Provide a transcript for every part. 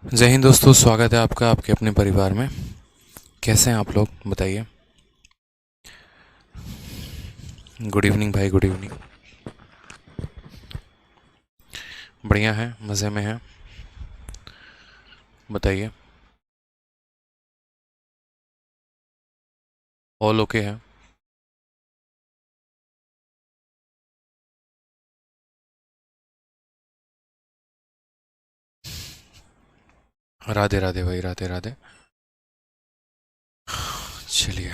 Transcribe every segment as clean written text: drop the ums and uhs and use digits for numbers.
जय हिंद दोस्तों, स्वागत है आपका आपके अपने परिवार में। कैसे हैं आप लोग, बताइए। गुड इवनिंग भाई, गुड इवनिंग। बढ़िया है, मज़े में है, बताइए। ऑल ओके है। राधे राधे भाई, राधे राधे। चलिए,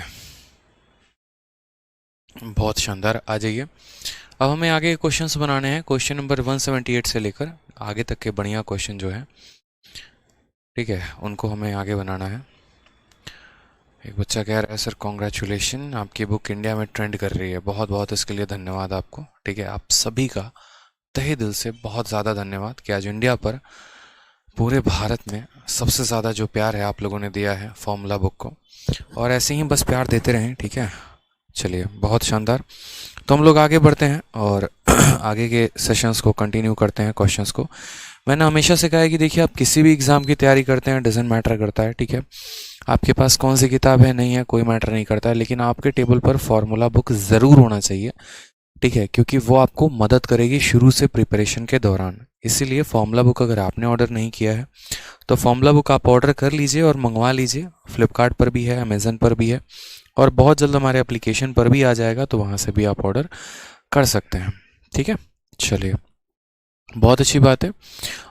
बहुत शानदार, आ जाइए। अब हमें आगे क्वेश्चंस बनाने हैं। क्वेश्चन नंबर 178 से लेकर आगे तक के बढ़िया क्वेश्चन जो है, ठीक है, उनको हमें आगे बनाना है। एक बच्चा कह रहा है, सर कॉन्ग्रेचुलेशन, आपकी बुक इंडिया में ट्रेंड कर रही है। बहुत बहुत इसके लिए धन्यवाद आपको। ठीक है, आप सभी का तहे दिल से बहुत ज़्यादा धन्यवाद कि आज इंडिया पर, पूरे भारत में सबसे ज़्यादा जो प्यार है आप लोगों ने दिया है फॉर्मूला बुक को, और ऐसे ही बस प्यार देते रहें। ठीक है, चलिए, बहुत शानदार। तो हम लोग आगे बढ़ते हैं और आगे के सेशंस को कंटिन्यू करते हैं, क्वेश्चंस को। मैंने हमेशा से कहा है कि देखिए, आप किसी भी एग्ज़ाम की तैयारी करते हैं, डजेंट मैटर करता है। ठीक है, आपके पास कौन सी किताब है, नहीं है, कोई मैटर नहीं करता है, लेकिन आपके टेबल पर फॉर्मूला बुक ज़रूर होना चाहिए। ठीक है, क्योंकि वो आपको मदद करेगी शुरू से प्रिपरेशन के दौरान। इसीलिए फॉर्मूला बुक अगर आपने ऑर्डर नहीं किया है तो फॉर्मूला बुक आप ऑर्डर कर लीजिए और मंगवा लीजिए। फ्लिपकार्ट पर भी है, अमेज़न पर भी है, और बहुत जल्द हमारे एप्लीकेशन पर भी आ जाएगा, तो वहाँ से भी आप ऑर्डर कर सकते हैं। ठीक है, चलिए, बहुत अच्छी बात है।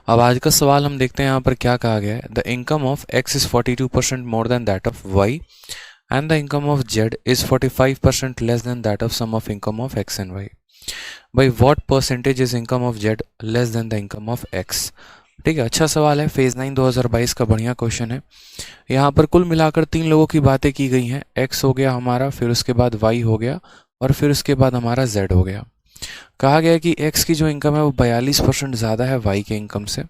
अब आज का सवाल हम देखते हैं यहाँ पर क्या कहा गया है। The income of X is 42% more than that of Y, and the income of Z is 45% less than that of sum of income of X and Y. भाई, what percentage is income of Z less than the income of X. ठीक है, अच्छा सवाल है। Phase 9 2022 का बढ़िया question है। यहाँ पर कुल मिलाकर तीन लोगों की बातें की गई हैं। एक्स हो गया हमारा, फिर उसके बाद वाई हो गया, और फिर उसके बाद हमारा जेड हो गया। कहा गया है कि एक्स की जो इनकम है वो 42% ज़्यादा है वाई के इनकम से।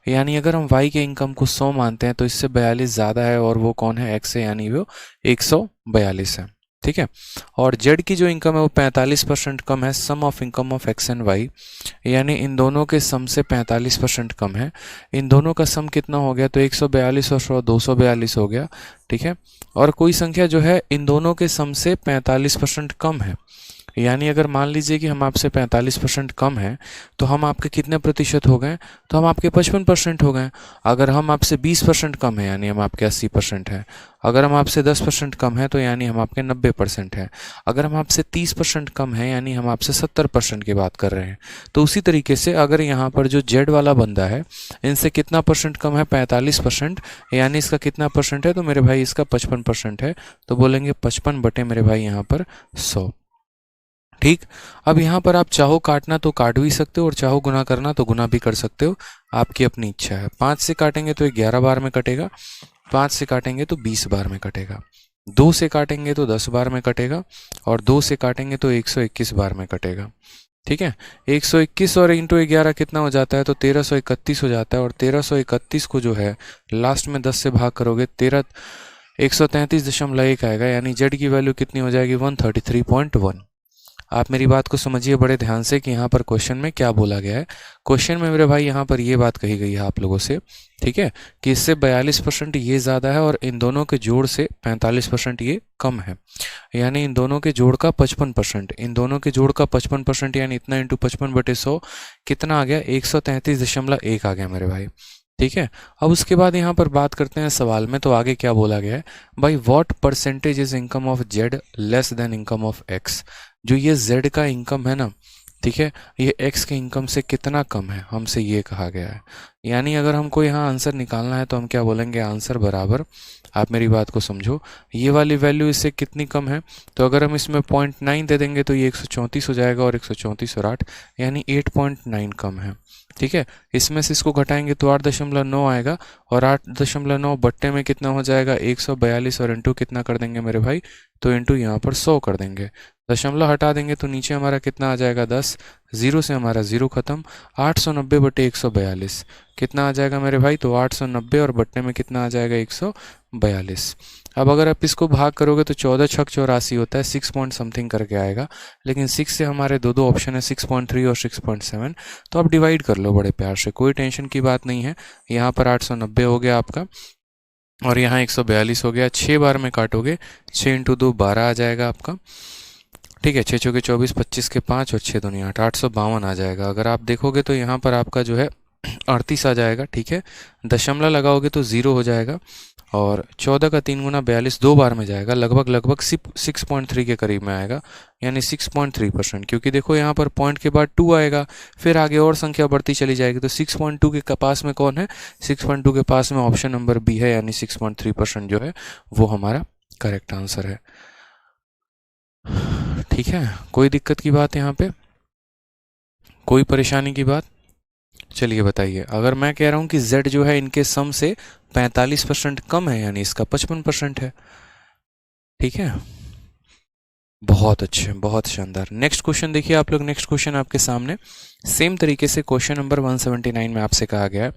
यानी अगर हम वाई के इनकम को 100 मानते हैं तो इससे 42 ज़्यादा है, और वो कौन है, एक्स से, यानी वो 142 है। ठीक है, और जेड की जो इनकम है वो 45% कम है, sum of income of X and Y, यानी इन दोनों के सम से 45% कम है। इन दोनों का सम कितना हो गया, तो 142 और 100 242 हो गया। ठीक है, और कोई संख्या जो है इन दोनों के सम से 45% कम है, यानी अगर मान लीजिए कि हम आपसे 45% कम हैं, तो हम आपके कितने प्रतिशत हो गए, तो हम आपके 55% हो गए। अगर हम आपसे 20% कम है, यानी हम आपके 80% हैं। अगर हम आपसे 10% कम है, तो यानी हम आपके 90% हैं। अगर हम आपसे 30% कम है, यानी हम आपसे 70% की बात कर रहे हैं। तो उसी तरीके से अगर यहाँ पर जो जेड वाला बंदा है, इनसे कितना परसेंट कम है, 45%, यानी इसका कितना परसेंट है, तो मेरे भाई इसका 55% है। तो बोलेंगे 55 बटे मेरे भाई यहाँ पर 100। ठीक, अब यहाँ पर आप चाहो काटना तो काट भी सकते हो, और चाहो गुना करना तो गुना भी कर सकते हो, आपकी अपनी इच्छा है। 5 से काटेंगे तो 11 बार में कटेगा, 5 से काटेंगे तो 20 बार में कटेगा, 2 से काटेंगे तो 10 बार में कटेगा, और 2 से काटेंगे तो 121 बार में कटेगा। ठीक है, 121 और इंटू 11 कितना हो जाता है, तो 1331 हो जाता है, और 1331 को जो है लास्ट में 10 से भाग करोगे, 133.1 आएगा, यानी जेड की वैल्यू कितनी हो जाएगी, 133.1। आप मेरी बात को समझिए बड़े ध्यान से कि यहाँ पर क्वेश्चन में क्या बोला गया है। क्वेश्चन में मेरे भाई यहाँ पर ये बात कही गई है आप लोगों से, ठीक है, कि इससे 42% ये ज़्यादा है, और इन दोनों के जोड़ से 45% ये कम है। यानी इन दोनों के जोड़ का 55%, इन दोनों के जोड़ का 55%, यानी इतना इंटू 55/100 कितना आ गया, 133.1 आ गया मेरे भाई। ठीक है, अब उसके बाद यहाँ पर बात करते हैं सवाल में, तो आगे क्या बोला गया है, भाई what percentage is income of Z less then income of x. जो ये z का इनकम है ना, ठीक है, ये x के इनकम से कितना कम है, हमसे ये कहा गया है। यानी अगर हमको यहाँ आंसर निकालना है तो हम क्या बोलेंगे, आंसर बराबर, आप मेरी बात को समझो, ये वाली वैल्यू इससे कितनी कम है, तो अगर हम इसमें 0.9 दे देंगे तो ये 134 हो जाएगा, और 134 और 8 यानी 8.9 कम है। ठीक है, इसमें से इसको घटाएंगे तो 8.9 आएगा, और 8.9 बट्टे में कितना हो जाएगा, 142, और इंटू कितना कर देंगे मेरे भाई, तो इंटू यहाँ पर 100 कर देंगे। दशमलव हटा देंगे तो नीचे हमारा कितना आ जाएगा, 10, जीरो से हमारा जीरो खत्म, 890/142 कितना आ जाएगा मेरे भाई, तो 890 और बट्टे में कितना आ जाएगा 142। अब अगर आप इसको भाग करोगे तो 14 छक 84 होता है, 6 पॉइंट समथिंग करके आएगा, लेकिन 6 से हमारे दो दो ऑप्शन है 6.3 और 6.7, तो आप डिवाइड कर लो बड़े प्यार से, कोई टेंशन की बात नहीं है। यहाँ पर 890 हो गया आपका और यहाँ 142 हो गया, 6 बार में काटोगे 6 इंटू 2 12 आ जाएगा आपका, ठीक है। 6 चौके 24, 25 के 5 और 6 दूनी 8, 852 आ जाएगा। अगर आप देखोगे तो यहाँ पर आपका जो है 38 आ जाएगा, ठीक है। दशमलव लगाओगे तो 0 हो जाएगा और 14 का 3 गुना 42 दो बार में जाएगा, लगभग लगभग 6.3 के करीब में आएगा, यानी 6.3%। क्योंकि देखो यहाँ पर पॉइंट के बाद 2 आएगा, फिर आगे और संख्या बढ़ती चली जाएगी, तो 6.2 के पास में कौन है, 6.2 के पास में ऑप्शन नंबर बी है, यानी 6.3% जो है वो हमारा करेक्ट आंसर है, ठीक है। कोई दिक्कत की बात यहाँ पे, कोई परेशानी की बात? चलिए बताइए, अगर मैं कह रहा हूं कि z जो है इनके सम से 45% कम है, यानी इसका 55% है, ठीक है। बहुत अच्छे, बहुत शानदार। नेक्स्ट क्वेश्चन देखिए आप लोग, नेक्स्ट क्वेश्चन आपके सामने सेम तरीके से क्वेश्चन नंबर 179 में आपसे कहा गया है,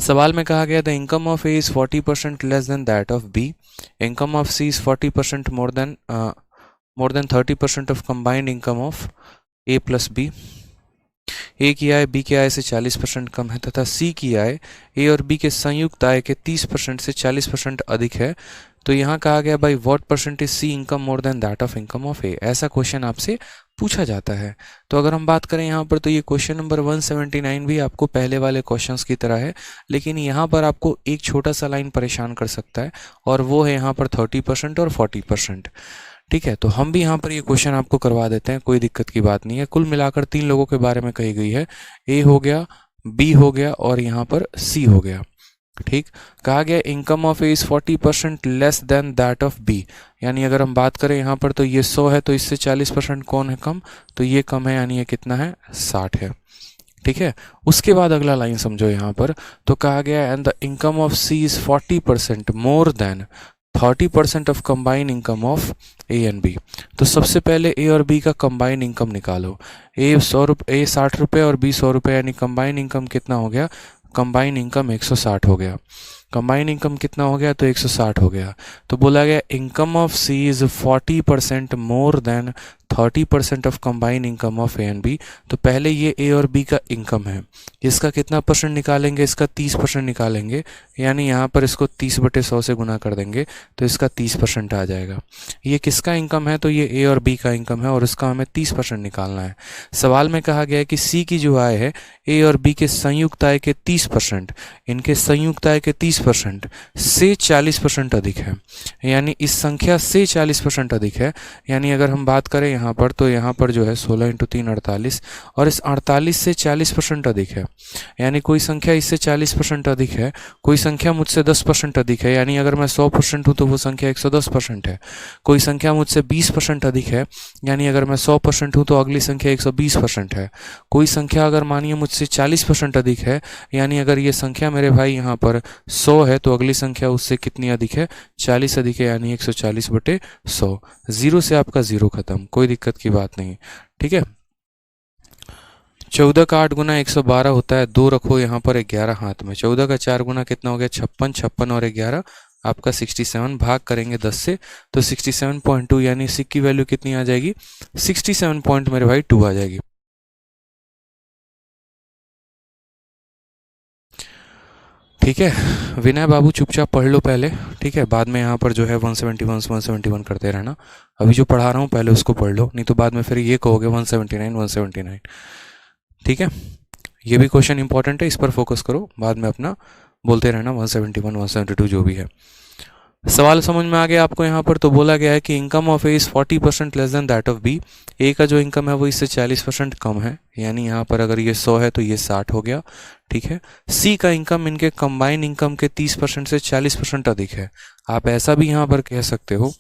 सवाल में कहा गया the income of A is 40% less than that of B, income of C is 40% more than 30% of combined income of A plus B, A की आय बी के आय से 40% कम है तथा सी की आय ए और बी के संयुक्त आय के 30% से 40% अधिक है, तो यहाँ कहा गया by what percent is C income more than that of income of A, ऐसा क्वेश्चन आपसे पूछा जाता है। तो अगर हम बात करें यहाँ पर, तो ये क्वेश्चन नंबर 179 भी आपको पहले वाले क्वेश्चंस की तरह है, लेकिन यहाँ पर आपको एक छोटा सा लाइन परेशान कर सकता है, और वो है यहाँ पर 30% और 40%, ठीक है। तो हम भी यहाँ पर ये क्वेश्चन आपको करवा देते हैं, कोई दिक्कत की बात नहीं है। कुल मिलाकर 3 लोगों के बारे में कही गई है, ए हो गया, बी हो गया और यहाँ पर सी हो गया, ठीक। कहा गया income of A is 40% less than that of b, यानी अगर हम बात करें यहाँ पर तो ये 100 है, तो इससे 40% कौन है कम, तो ये कम है, यानी ये कितना है 60 है, ठीक है। उसके बाद अगला लाइन समझो यहाँ पर, तो कहा गया and the income of C is 40% more than 30% of combined income of a and b. तो सबसे पहले ए और बी का कंबाइंड इनकम निकालो, ए 60 रुपये और बी 100 रुपये, यानी कंबाइंड इनकम कितना हो गया, कंबाइंड इनकम 160 हो गया, कंबाइंड इनकम कितना हो गया, तो 160 हो गया। तो बोला गया income of C is 40% more than 30% of combined income of a and b. तो पहले ये ए और बी का इनकम है, इसका कितना परसेंट निकालेंगे, इसका 30% निकालेंगे, यानी यहाँ पर इसको 30/100 से गुना कर देंगे तो इसका 30% आ जाएगा। ये किसका इनकम है, तो ये ए और बी का इनकम है और इसका हमें 30% निकालना है। सवाल में कहा गया है कि सी की जो आय है ए और बी के संयुक्त आय के 30%, इनके संयुक्त आय के 30% से 40% अधिक है, यानी इस संख्या से 40% अधिक है। यानी अगर हम बात करें यहाँ पर, तो यहाँ पर जो है 16 × 3 48 और इस 48 से 40% अधिक है, यानी कोई संख्या इससे 40% अधिक है, कोई संख्या मुझसे 10% अधिक है, यानी अगर मैं 100% हूँ तो वो संख्या 110% है, कोई संख्या मुझसे 20% अधिक है, यानी अगर मैं 100% हूँ तो अगली संख्या 120% है, कोई संख्या अगर मानिए मुझसे 40% अधिक है, यानी अगर ये संख्या मेरे भाई यहाँ पर 100 है तो अगली संख्या उससे कितनी अधिक है, 40 अधिक है, यानी 140/100। 0 से आपका 0 खत्म, कोई दिक्कत की बात नहीं, ठीक है। 14 का 8 गुना 112 होता है, 2 रखो यहाँ पर 11 हाथ में, 14 का 4 गुना कितना हो गया 56, 56 और 11 आपका 67, भाग करेंगे 10 से तो 67.2, यानी सी की वैल्यू कितनी आ जाएगी, 67 पॉइंट मेरे भाई 2 आ जाएगी, ठीक है। विनय बाबू चुपचाप पढ़ लो पहले, ठीक है, बाद में यहाँ पर जो है 171 171 करते रहना। अभी जो पढ़ा रहा हूँ पहले उसको पढ़ लो, नहीं तो बाद में फिर ये कहोगे 179 179, ठीक है। ये भी क्वेश्चन इंपॉर्टेंट है, इस पर फोकस करो, बाद में अपना बोलते रहना 171 172 जो भी है। सवाल समझ में आ गया आपको यहाँ पर? तो बोला गया है कि income of A is 40% less than that of B, A का जो इनकम है वो इससे 40% कम है, यानी यहाँ पर अगर ये 100 है तो ये 60 हो गया, ठीक है। सी का इनकम इनके कंबाइंड इनकम के 30% से 40% अधिक है। आप ऐसा भी यहाँ पर कह सकते हो,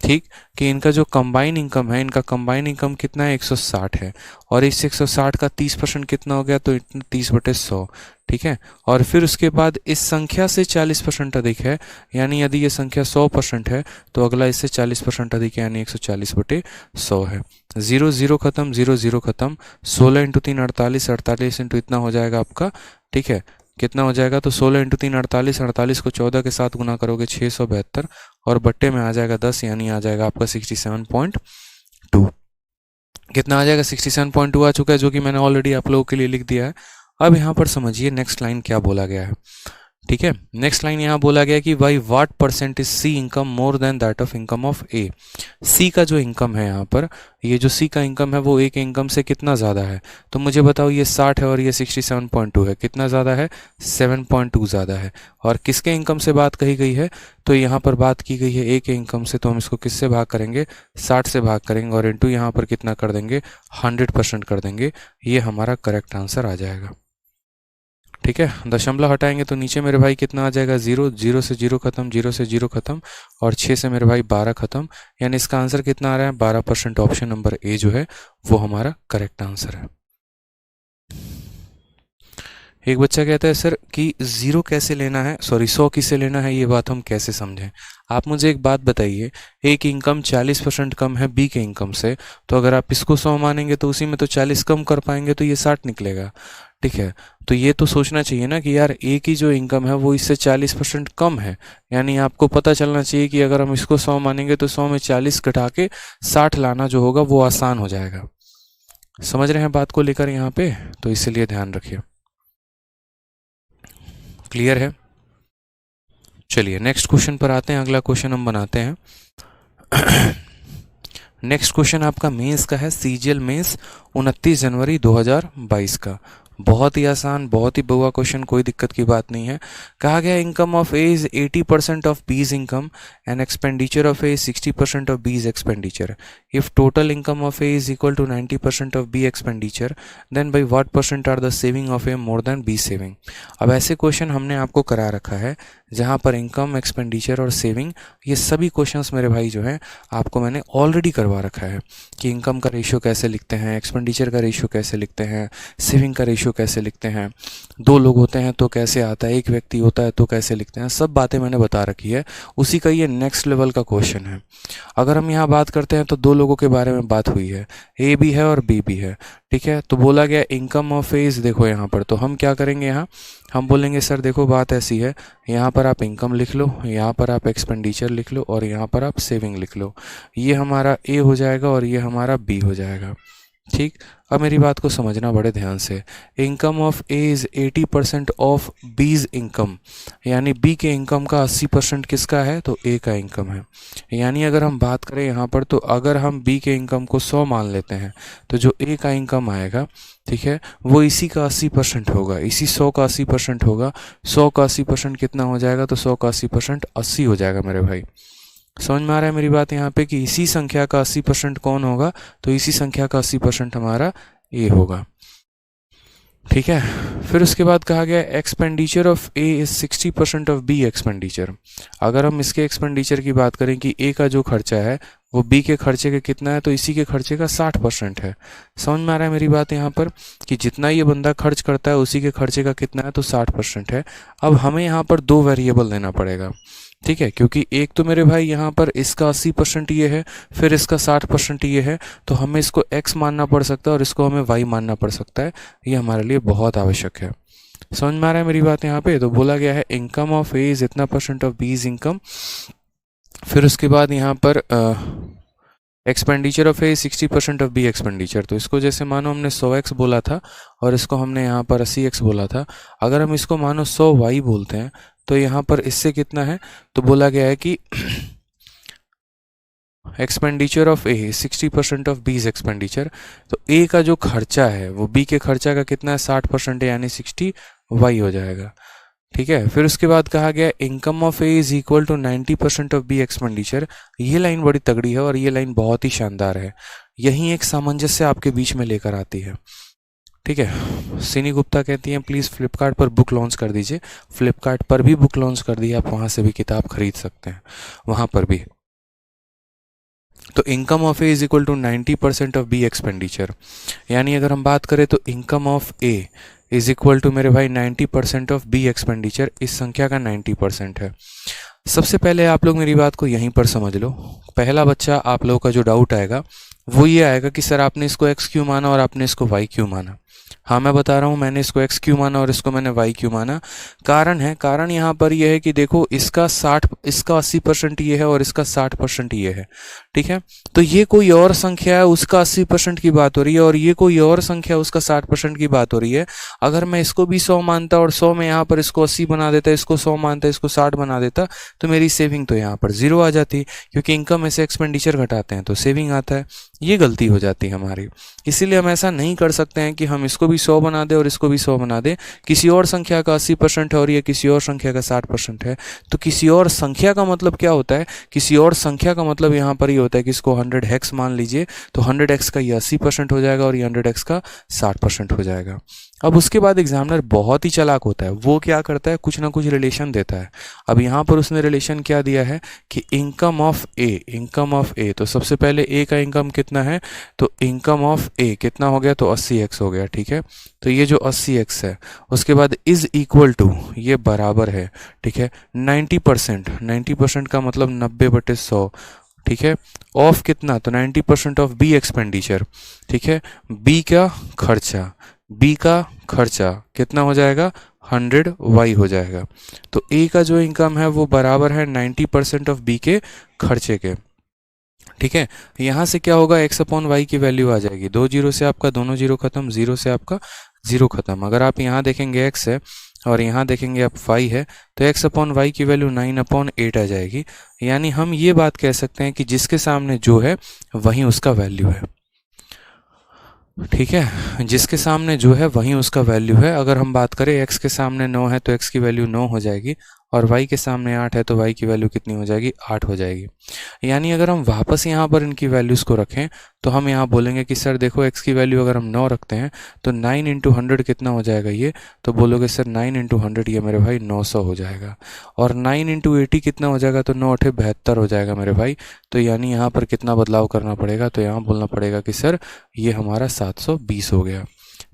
ठीक, कि इनका जो कंबाइन इनकम है, इनका कंबाइन इनकम कितना है 160 है, और इस 160 का 30% कितना हो गया, तो 30/100, ठीक है। और फिर उसके बाद इस संख्या से 40% अधिक है, यानी यदि ये संख्या 100% है तो अगला इससे 40% अधिक है, यानी 140/100 है। 0 0 खत्म, 0 0 खत्म, 16 × 3 48, 48 इंटू इतना हो जाएगा आपका, ठीक है, कितना हो जाएगा, तो 16 इंटू 3 48, 48 को 14 के साथ गुना करोगे 672 और बट्टे में आ जाएगा 10, यानी आ जाएगा आपका 67.2। कितना आ जाएगा, 67.2 आ चुका है, जो कि मैंने ऑलरेडी आप लोगों के लिए लिख दिया है। अब यहाँ पर समझिए नेक्स्ट लाइन क्या बोला गया है। ठीक है, नेक्स्ट लाइन यहाँ बोला गया कि by what percent is C income more than that of income of A. C का जो इनकम है यहाँ पर, ये जो सी का इनकम है वो ए के इनकम से कितना ज़्यादा है, तो मुझे बताओ ये 60 है और ये 67.2 है, कितना ज़्यादा है, 7.2 ज़्यादा है। और किसके इनकम से बात कही गई है, तो यहाँ पर बात की गई है ए के इनकम से, तो हम इसको किससे भाग करेंगे, 60 से भाग करेंगे और इंटू यहाँ पर कितना कर देंगे, 100% कर देंगे। ये हमारा करेक्ट आंसर आ जाएगा। ठीक है, दशमलव हटाएंगे तो नीचे मेरे भाई कितना आ जाएगा, 0, 0 से 0 खत्म, 0 से 0 खत्म और 6 से मेरे भाई 12 खत्म, यानी इसका आंसर कितना आ रहा है, 12%। ऑप्शन नंबर ए जो है वो हमारा करेक्ट आंसर है। एक बच्चा कहता है सर कि 0 कैसे लेना है, सॉरी 100 किसे लेना है, ये बात हम कैसे समझें। आप मुझे एक बात बताइए, ए की इनकम 40% कम है बी के इनकम से, तो अगर आप इसको 100 मानेंगे तो उसी में तो 40 कम कर पाएंगे, तो ये 60 निकलेगा। ठीक है, तो ये तो सोचना चाहिए ना कि यार ए की जो इनकम है वो इससे 40% कम है, यानी आपको पता चलना चाहिए कि अगर हम इसको 100 मानेंगे तो 100 में 40 घटा के 60 लाना जो होगा वो आसान हो जाएगा। समझ रहे हैं बात को लेकर यहाँ पे, तो इसलिए ध्यान रखिए। क्लियर है, चलिए नेक्स्ट क्वेश्चन पर आते हैं। अगला क्वेश्चन हम बनाते हैं। नेक्स्ट क्वेश्चन आपका मेंस का है, सीजीएल मेंस 29 जनवरी 2022 का। बहुत ही आसान, बहुत ही बहुआ क्वेश्चन, कोई दिक्कत की बात नहीं है। कहा गया income of A is 80% of B's income and expenditure of A 60% of B's expenditure. If total income of A is equal to 90% of B expenditure, then by what percent are the saving of A more than B saving. अब ऐसे question हमने आपको करा रखा है जहाँ पर income, expenditure और सेविंग, ये सभी क्वेश्चंस मेरे भाई जो हैं आपको मैंने ऑलरेडी करवा रखा है कि इनकम का रेशियो कैसे लिखते हैं, एक्सपेंडिचर का रेशियो कैसे लिखते हैं, सेविंग का रेशियो कैसे लिखते हैं, 2 लोग होते हैं तो कैसे आता है, 1 व्यक्ति होता है तो कैसे लिखते हैं, सब बातें मैंने बता रखी है। उसी का ये नेक्स्ट लेवल का क्वेश्चन है। अगर हम यहाँ बात करते हैं तो 2 लोगों के बारे में बात हुई है, ए भी है और बी भी है। ठीक है, तो बोला गया इनकम ऑफ ए, देखो यहाँ पर, तो हम क्या करेंगे, यहाँ हम बोलेंगे सर देखो बात ऐसी है, यहाँ पर आप इनकम लिख लो, यहाँ पर आप एक्सपेंडिचर लिख लो और यहाँ पर आप सेविंग लिख लो। ये हमारा ए हो जाएगा और ये हमारा बी हो जाएगा। ठीक, अब मेरी बात को समझना बड़े ध्यान से। Income of A is 80% of B's income, यानी बी के इनकम का 80% किसका है, तो ए का इनकम है। यानी अगर हम बात करें यहाँ पर, तो अगर हम बी के इनकम को 100 मान लेते हैं तो जो ए का इनकम आएगा, ठीक है, वो इसी का 80% होगा, इसी 100 का 80% होगा। 100 का 80% कितना हो जाएगा, तो 100 का 80% 80 हो जाएगा मेरे भाई। समझ में आ रहा है मेरी बात यहाँ पे कि इसी संख्या का 80% कौन होगा, तो इसी संख्या का 80% हमारा ए होगा। ठीक है, फिर उसके बाद कहा गया expenditure of A is 60% of B expenditure. अगर हम इसके एक्सपेंडिचर की बात करें कि ए का जो खर्चा है वो बी के खर्चे के कितना है, तो इसी के खर्चे का 60% है। समझ में आ रहा है मेरी बात यहाँ पर कि जितना ये बंदा खर्च करता है उसी के खर्चे का कितना है, तो 60% है। अब हमें यहाँ पर 2 वेरिएबल देना पड़ेगा। ठीक है, क्योंकि एक तो मेरे भाई यहाँ पर इसका 80% ये है, फिर इसका 60% ये है, तो हमें इसको x मानना पड़ सकता है और इसको हमें y मानना पड़ सकता है। ये हमारे लिए बहुत आवश्यक है। समझ में आ रहा है मेरी बात यहाँ पे, तो बोला गया है इनकम ऑफ ए इज इतना % ऑफ बीज इनकम। फिर उसके बाद यहाँ पर expenditure of A 60% of B expenditure. तो इसको जैसे मानो हमने 100x बोला था और इसको हमने यहाँ पर 80x बोला था, अगर हम इसको मानो 100y बोलते हैं तो यहाँ पर इससे कितना है, तो बोला गया है कि expenditure of A 60% of B's expenditure. तो ए का जो खर्चा है वो बी के खर्चा का कितना है, 60% है, यानी 60y हो जाएगा। ठीक है, फिर उसके बाद कहा गया income of A is equal to 90% of B expenditure. ये लाइन बड़ी तगड़ी है और ये लाइन बहुत ही शानदार है, यही एक सामंजस्य आपके बीच में लेकर आती है। ठीक है, सिनी गुप्ता कहती हैं प्लीज़ फ्लिपकार्ट पर बुक लॉन्च कर दीजिए। फ्लिपकार्ट पर भी बुक लॉन्च कर दी, आप वहाँ से भी किताब खरीद सकते हैं, वहाँ पर भी। तो income of A is equal to 90% of B expenditure, यानी अगर हम बात करें तो income of A is equal to मेरे भाई 90% ऑफ बी एक्सपेंडिचर। इस संख्या का 90% है। सबसे पहले आप लोग मेरी बात को यहीं पर समझ लो। पहला बच्चा आप लोगों का जो डाउट आएगा वो ये आएगा कि सर आपने इसको x क्यों माना और आपने इसको y क्यों माना। हाँ मैं बता रहा हूँ, मैंने इसको x क्यों माना और इसको मैंने y क्यों माना। कारण यहाँ पर यह है कि देखो इसका 80% ये है और इसका 60% ये है, ठीक है। तो ये कोई और संख्या है, उसका 80% की बात हो रही है, और ये कोई और संख्या है, उसका 60% की बात हो रही है। अगर मैं इसको भी 100 मानता और 100 में यहाँ पर इसको 80 बना देता, इसको 100 मानता, इसको 60 बना देता, तो मेरी सेविंग तो यहाँ पर 0 आ जाती, क्योंकि इनकम में से एक्सपेंडिचर घटाते हैं तो सेविंग आता है। ये गलती हो जाती है हमारी। इसीलिए हम ऐसा नहीं कर सकते हैं कि हम इसको भी 100 बना दें और इसको भी 100 बना दें। किसी और संख्या का 80% है और ये किसी और संख्या का 60% है, तो किसी और संख्या का मतलब क्या होता है, किसी और संख्या का मतलब यहाँ पर ये होता है कि इसको 100x मान लीजिए, तो 100x का ये 80% हो जाएगा और ये 100x का 60% हो जाएगा। अब उसके बाद एग्जामिनर बहुत ही चालाक होता है, वो क्या करता है, कुछ ना कुछ रिलेशन देता है। अब यहाँ पर उसने रिलेशन क्या दिया है कि इनकम ऑफ ए, तो सबसे पहले ए का इनकम कितना है, तो इनकम ऑफ ए कितना हो गया, तो 80x हो गया, ठीक है। तो ये जो 80x है, उसके बाद इज इक्वल टू, ये बराबर है, ठीक है, 90% का मतलब 90/100, ठीक है, ऑफ कितना, तो 90% ऑफ बी एक्सपेंडिचर, ठीक है, बी का खर्चा कितना हो जाएगा, 100y हो जाएगा। तो ए का जो इनकम है वो बराबर है 90% ऑफ बी के खर्चे के, ठीक है। यहाँ से क्या होगा, x/y की वैल्यू आ जाएगी, 2 जीरो से आपका दोनों जीरो खत्म, 0 से आपका 0 खत्म। अगर आप यहाँ देखेंगे x है और यहाँ देखेंगे आप y है, तो x/y की वैल्यू 9/8 आ जाएगी। यानी हम ये बात कह सकते हैं कि जिसके सामने जो है वहीं उसका वैल्यू है, ठीक है, जिसके सामने जो है वहीं उसका वैल्यू है। अगर हम बात करें x के सामने 9 है तो x की वैल्यू 9 हो जाएगी, और y के सामने 8 है तो y की वैल्यू कितनी हो जाएगी, 8 हो जाएगी। यानी अगर हम वापस यहाँ पर इनकी वैल्यूज़ को रखें तो हम यहाँ बोलेंगे कि सर देखो x की वैल्यू अगर हम 9 रखते हैं तो 9 × 100 कितना हो जाएगा ये, तो बोलोगे सर 9 × 100 ये मेरे भाई 900 हो जाएगा, और 9 × 80 कितना हो जाएगा, तो 9 8 72 हो जाएगा मेरे भाई। तो यानी यहाँ पर कितना बदलाव करना पड़ेगा, तो यहाँ बोलना पड़ेगा कि सर ये हमारा 720 हो गया।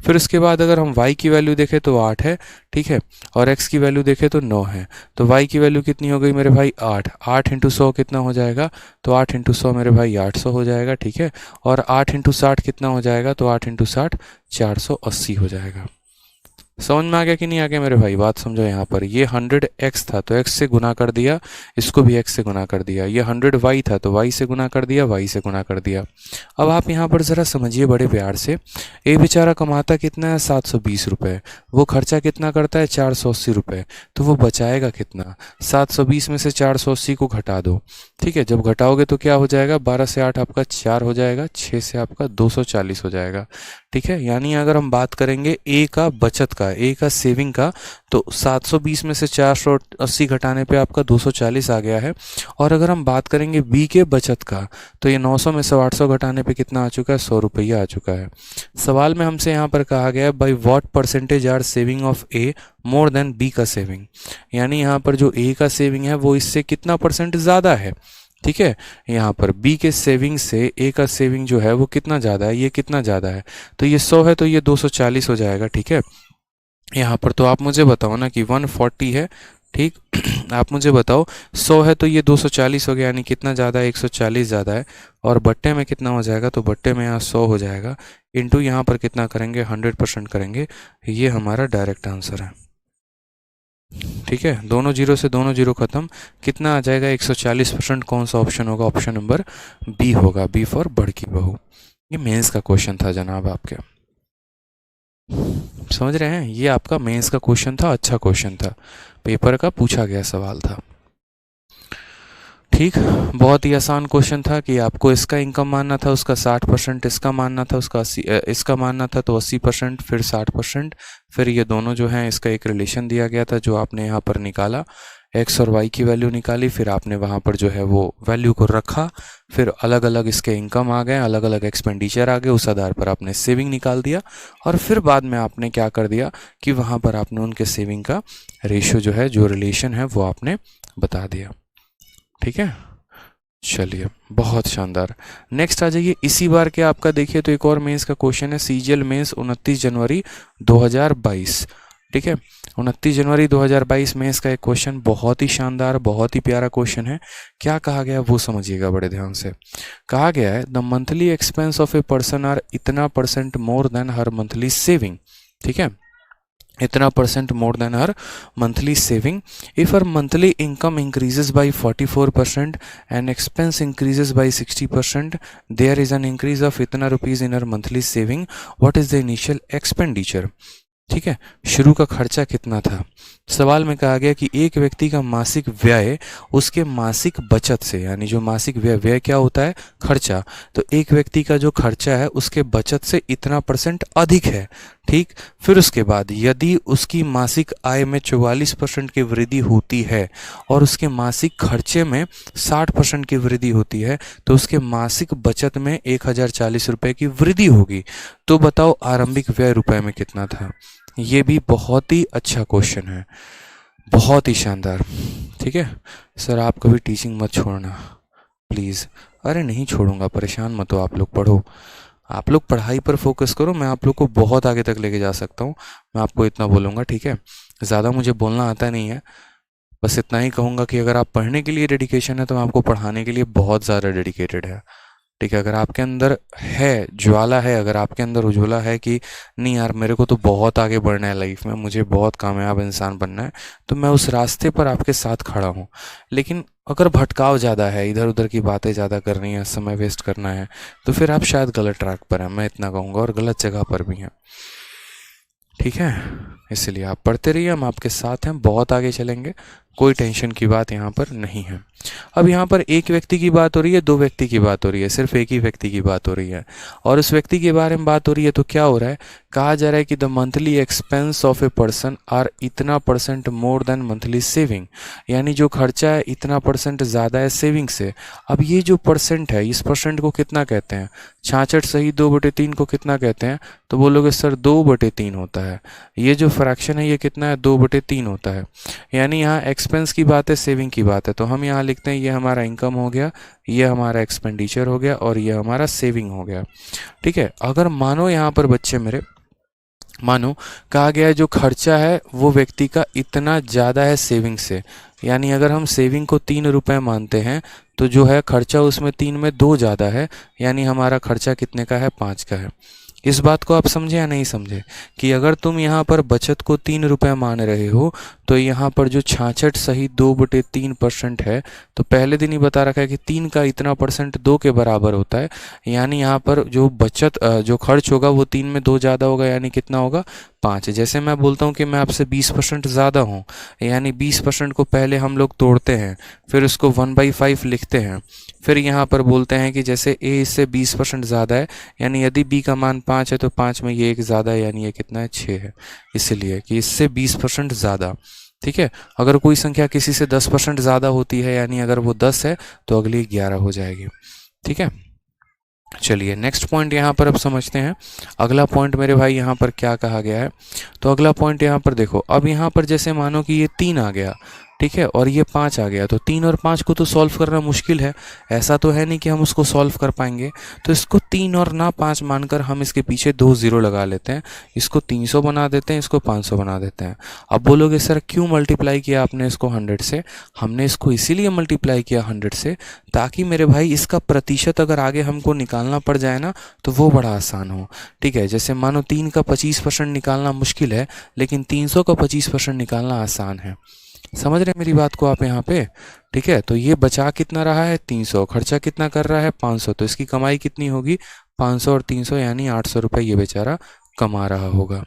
फिर उसके बाद अगर हम y की वैल्यू देखें तो 8 है, ठीक है, और x की वैल्यू देखें तो 9 है, तो y की वैल्यू कितनी हो गई मेरे भाई, 8 × 100 कितना हो जाएगा, तो 8 × 100 मेरे भाई 800 हो जाएगा, ठीक है, और 8 × 60 कितना हो जाएगा, तो 8 × 60 480 हो जाएगा। समझ में आ गया कि नहीं आ गया मेरे भाई, बात समझो। यहाँ पर ये 100x था तो x से गुना कर दिया, इसको भी x से गुना कर दिया, ये 100y था तो y से गुना कर दिया, y से गुना कर दिया। अब आप यहाँ पर ज़रा समझिए बड़े प्यार से, ए बेचारा कमाता कितना है, 720 रुपये, वो खर्चा कितना करता है, 480 रुपये, तो वो बचाएगा कितना, 720 में से 480 को घटा दो, ठीक है। जब घटाओगे तो क्या हो जाएगा, 12 से 8 आपका 4 हो जाएगा, 6 से आपका 240 हो जाएगा, ठीक है। यानी अगर हम बात करेंगे ए का बचत का, ए का सेविंग का, तो 720 में से 480 घटाने पे आपका 240 आ गया है। और अगर हम बात करेंगे बी के बचत का, तो ये 900 में से 800 घटाने पे कितना आ चुका है, 100 रुपया आ चुका है। सवाल में हमसे यहाँ पर कहा गया है by what percentage are saving of A more than b का सेविंग, यानी यहाँ पर जो ए का सेविंग है वो इससे कितना परसेंट ज़्यादा है, ठीक है। यहाँ पर बी के सेविंग से ए का सेविंग जो है वो कितना ज़्यादा है, ये कितना ज़्यादा है, तो ये 100 है तो ये 240 हो जाएगा, ठीक है। यहाँ पर तो आप मुझे बताओ ना कि 140 है, ठीक आप मुझे बताओ 100 है तो ये 240 हो गया, यानी कितना ज़्यादा है, 140 ज़्यादा है, और बट्टे में कितना हो जाएगा, तो बट्टे में यहाँ 100 हो जाएगा, इंटू यहाँ पर कितना करेंगे, 100% करेंगे, ये हमारा डायरेक्ट आंसर है, ठीक है। दोनों जीरो से दोनों जीरो खत्म, कितना आ जाएगा, 140%। कौन सा ऑप्शन होगा, ऑप्शन नंबर बी होगा, बी फॉर बड़की बहू। ये मेंस का क्वेश्चन था जनाब आपके, समझ रहे हैं, ये आपका मेंस का क्वेश्चन था, अच्छा क्वेश्चन था, पेपर का पूछा गया सवाल था, ठीक। बहुत ही आसान क्वेश्चन था कि आपको इसका इनकम मानना था, उसका 60%, इसका मानना था, उसका 80, इसका मानना था तो 80%, फिर 60%, फिर ये दोनों जो हैं इसका एक रिलेशन दिया गया था जो आपने यहाँ पर निकाला, x और y की वैल्यू निकाली, फिर आपने वहाँ पर जो है वो वैल्यू को रखा, फिर अलग अलग इसके इनकम आ गए, अलग अलग एक्सपेंडिचर आ गए, उस आधार पर आपने सेविंग निकाल दिया, और फिर बाद में आपने क्या कर दिया कि वहाँ पर आपने उनके सेविंग का रेशियो जो है, जो रिलेशन है वो आपने बता दिया, ठीक है। चलिए बहुत शानदार। नेक्स्ट आ जाइए, इसी बार के आपका देखिए तो एक और मेंस का क्वेश्चन है, सीजीएल मेंस 29 जनवरी 2022, ठीक है। 29 जनवरी 2022 में इसका एक क्वेश्चन बहुत ही शानदार, बहुत ही प्यारा क्वेश्चन है। क्या कहा गया वो समझिएगा बड़े ध्यान से। कहा गया है the monthly expense of a person are इतना % more than her monthly saving, ठीक है, इतना percent more than her monthly saving. If her monthly income increases by 44% and expense increases by 60%, there is an increase of इतना rupees in her monthly saving. What is the initial expenditure. ठीक है, शुरू का खर्चा कितना था. सवाल में कहा गया कि एक व्यक्ति का मासिक व्यय उसके मासिक बचत से, यानी जो मासिक व्यय, व्यय क्या होता है, खर्चा, तो एक व्यक्ति का जो खर्चा है उसके बचत से इतना परसेंट अधिक है. ठीक, फिर उसके बाद यदि उसकी मासिक आय में 44% की वृद्धि होती है और उसके मासिक खर्चे में 60% की वृद्धि होती है, तो उसके मासिक बचत में 1040 रुपये की वृद्धि होगी. तो बताओ आरंभिक व्यय रुपए में कितना था. ये भी बहुत ही अच्छा क्वेश्चन है, बहुत ही शानदार. ठीक है सर, आप कभी टीचिंग मत छोड़ना प्लीज़. अरे नहीं छोड़ूंगा, परेशान मत हो, आप लोग पढ़ो, आप लोग पढ़ाई पर फोकस करो, मैं आप लोग को बहुत आगे तक लेके जा सकता हूँ. मैं आपको इतना बोलूँगा, ठीक है, ज़्यादा मुझे बोलना आता नहीं है, बस इतना ही कहूँगा कि अगर आप पढ़ने के लिए डेडिकेशन है तो मैं आपको पढ़ाने के लिए बहुत ज़्यादा डेडिकेटेड है. ठीक है, अगर आपके अंदर है ज्वाला है, अगर आपके अंदर उज्ज्वला है कि नहीं यार मेरे को तो बहुत आगे बढ़ना है लाइफ में, मुझे बहुत कामयाब इंसान बनना है, तो मैं उस रास्ते पर आपके साथ खड़ा हूँ. लेकिन अगर भटकाव ज़्यादा है, इधर उधर की बातें ज़्यादा करनी है, समय वेस्ट करना है, तो फिर आप शायद गलत ट्रैक पर हैं, मैं इतना कहूँगा, और गलत जगह पर भी हैं. ठीक है, इसलिए आप पढ़ते रहिए, हम आपके साथ हैं, बहुत आगे चलेंगे, कोई टेंशन की बात यहाँ पर नहीं है. अब यहाँ पर एक व्यक्ति की बात हो रही है, दो व्यक्ति की बात हो रही है, सिर्फ एक ही व्यक्ति की बात हो रही है, और उस व्यक्ति के बारे में बात हो रही है. तो क्या हो रहा है, कहा जा रहा है कि the monthly expense of a person are इतना percent more than monthly saving, यानी जो खर्चा है इतना परसेंट ज़्यादा है सेविंग से. अब ये जो परसेंट है, इस परसेंट को कितना कहते हैं, 66 सही 2/3 को कितना कहते हैं, तो बोलोगे सर 2/3 होता है. ये जो फ्रैक्शन है ये कितना है, 2/3 होता है. यानी यहाँ एक्सपेंस की बात है, सेविंग की बात है, तो हम यहाँ लिखते हैं ये हमारा इनकम हो गया, ये हमारा एक्सपेंडिचर हो गया, और ये हमारा सेविंग हो गया. ठीक है, अगर मानो यहाँ पर बच्चे मेरे, मानो कहा गया है जो खर्चा है वो व्यक्ति का इतना ज़्यादा है सेविंग से, यानी अगर हम सेविंग को 3 रुपये मानते हैं तो जो है खर्चा उसमें 3 में 2 ज़्यादा है, यानी हमारा खर्चा कितने का है, 5 का है. इस बात को आप समझे या नहीं समझे कि अगर तुम यहाँ पर बचत को 3 रुपये मान रहे हो तो यहाँ पर जो 66 सही 2/3% है, तो पहले दिन ही बता रखा है कि 3 का इतना परसेंट 2 के बराबर होता है, यानी यहाँ पर जो बचत जो खर्च होगा वो 3 में 2 ज़्यादा होगा, यानी कितना होगा, 5. जैसे मैं बोलता हूँ कि मैं आपसे 20% ज़्यादा हूँ, यानी 20% को पहले हम लोग तोड़ते हैं, फिर उसको 1/5 लिखते हैं, फिर यहाँ पर बोलते हैं कि जैसे a इससे 20% ज़्यादा है, यानी यदि b का मान 5 है तो 5 में ये एक ज़्यादा है, यानी ये कितना है, 6 है, इसलिए कि इससे 20% ज़्यादा. ठीक है, अगर कोई संख्या किसी से 10% ज़्यादा होती है, यानी अगर वो 10 है तो अगली 11 हो जाएगी. ठीक है, चलिए नेक्स्ट पॉइंट यहाँ पर अब समझते हैं. अगला पॉइंट मेरे भाई यहाँ पर क्या कहा गया है, तो अगला पॉइंट यहाँ पर देखो, अब यहाँ पर जैसे मानो कि ये 3 आ गया, ठीक है, और ये 5 आ गया, तो 3 और 5 को तो सॉल्व करना मुश्किल है, ऐसा तो है नहीं कि हम उसको सॉल्व कर पाएंगे, तो इसको 3 और ना 5 मानकर हम इसके पीछे 2 0 लगा लेते हैं, इसको 300 बना देते हैं, इसको 500 बना देते हैं. अब बोलोगे सर क्यों मल्टीप्लाई किया आपने इसको 100 से, हमने इसको इसीलिए मल्टीप्लाई किया 100 से ताकि मेरे भाई इसका प्रतिशत अगर आगे हमको निकालना पड़ जाए ना तो वो बड़ा आसान हो. ठीक है, जैसे मानो 3 का 25% निकालना मुश्किल है, लेकिन 300 का 25% निकालना आसान है. समझ रहे मेरी बात को आप यहाँ पे. ठीक है, तो ये बचा कितना रहा है, 300, खर्चा कितना कर रहा है, 500, तो इसकी कमाई कितनी होगी, 500 और 300 यानी 800 रुपये ये बेचारा कमा रहा होगा.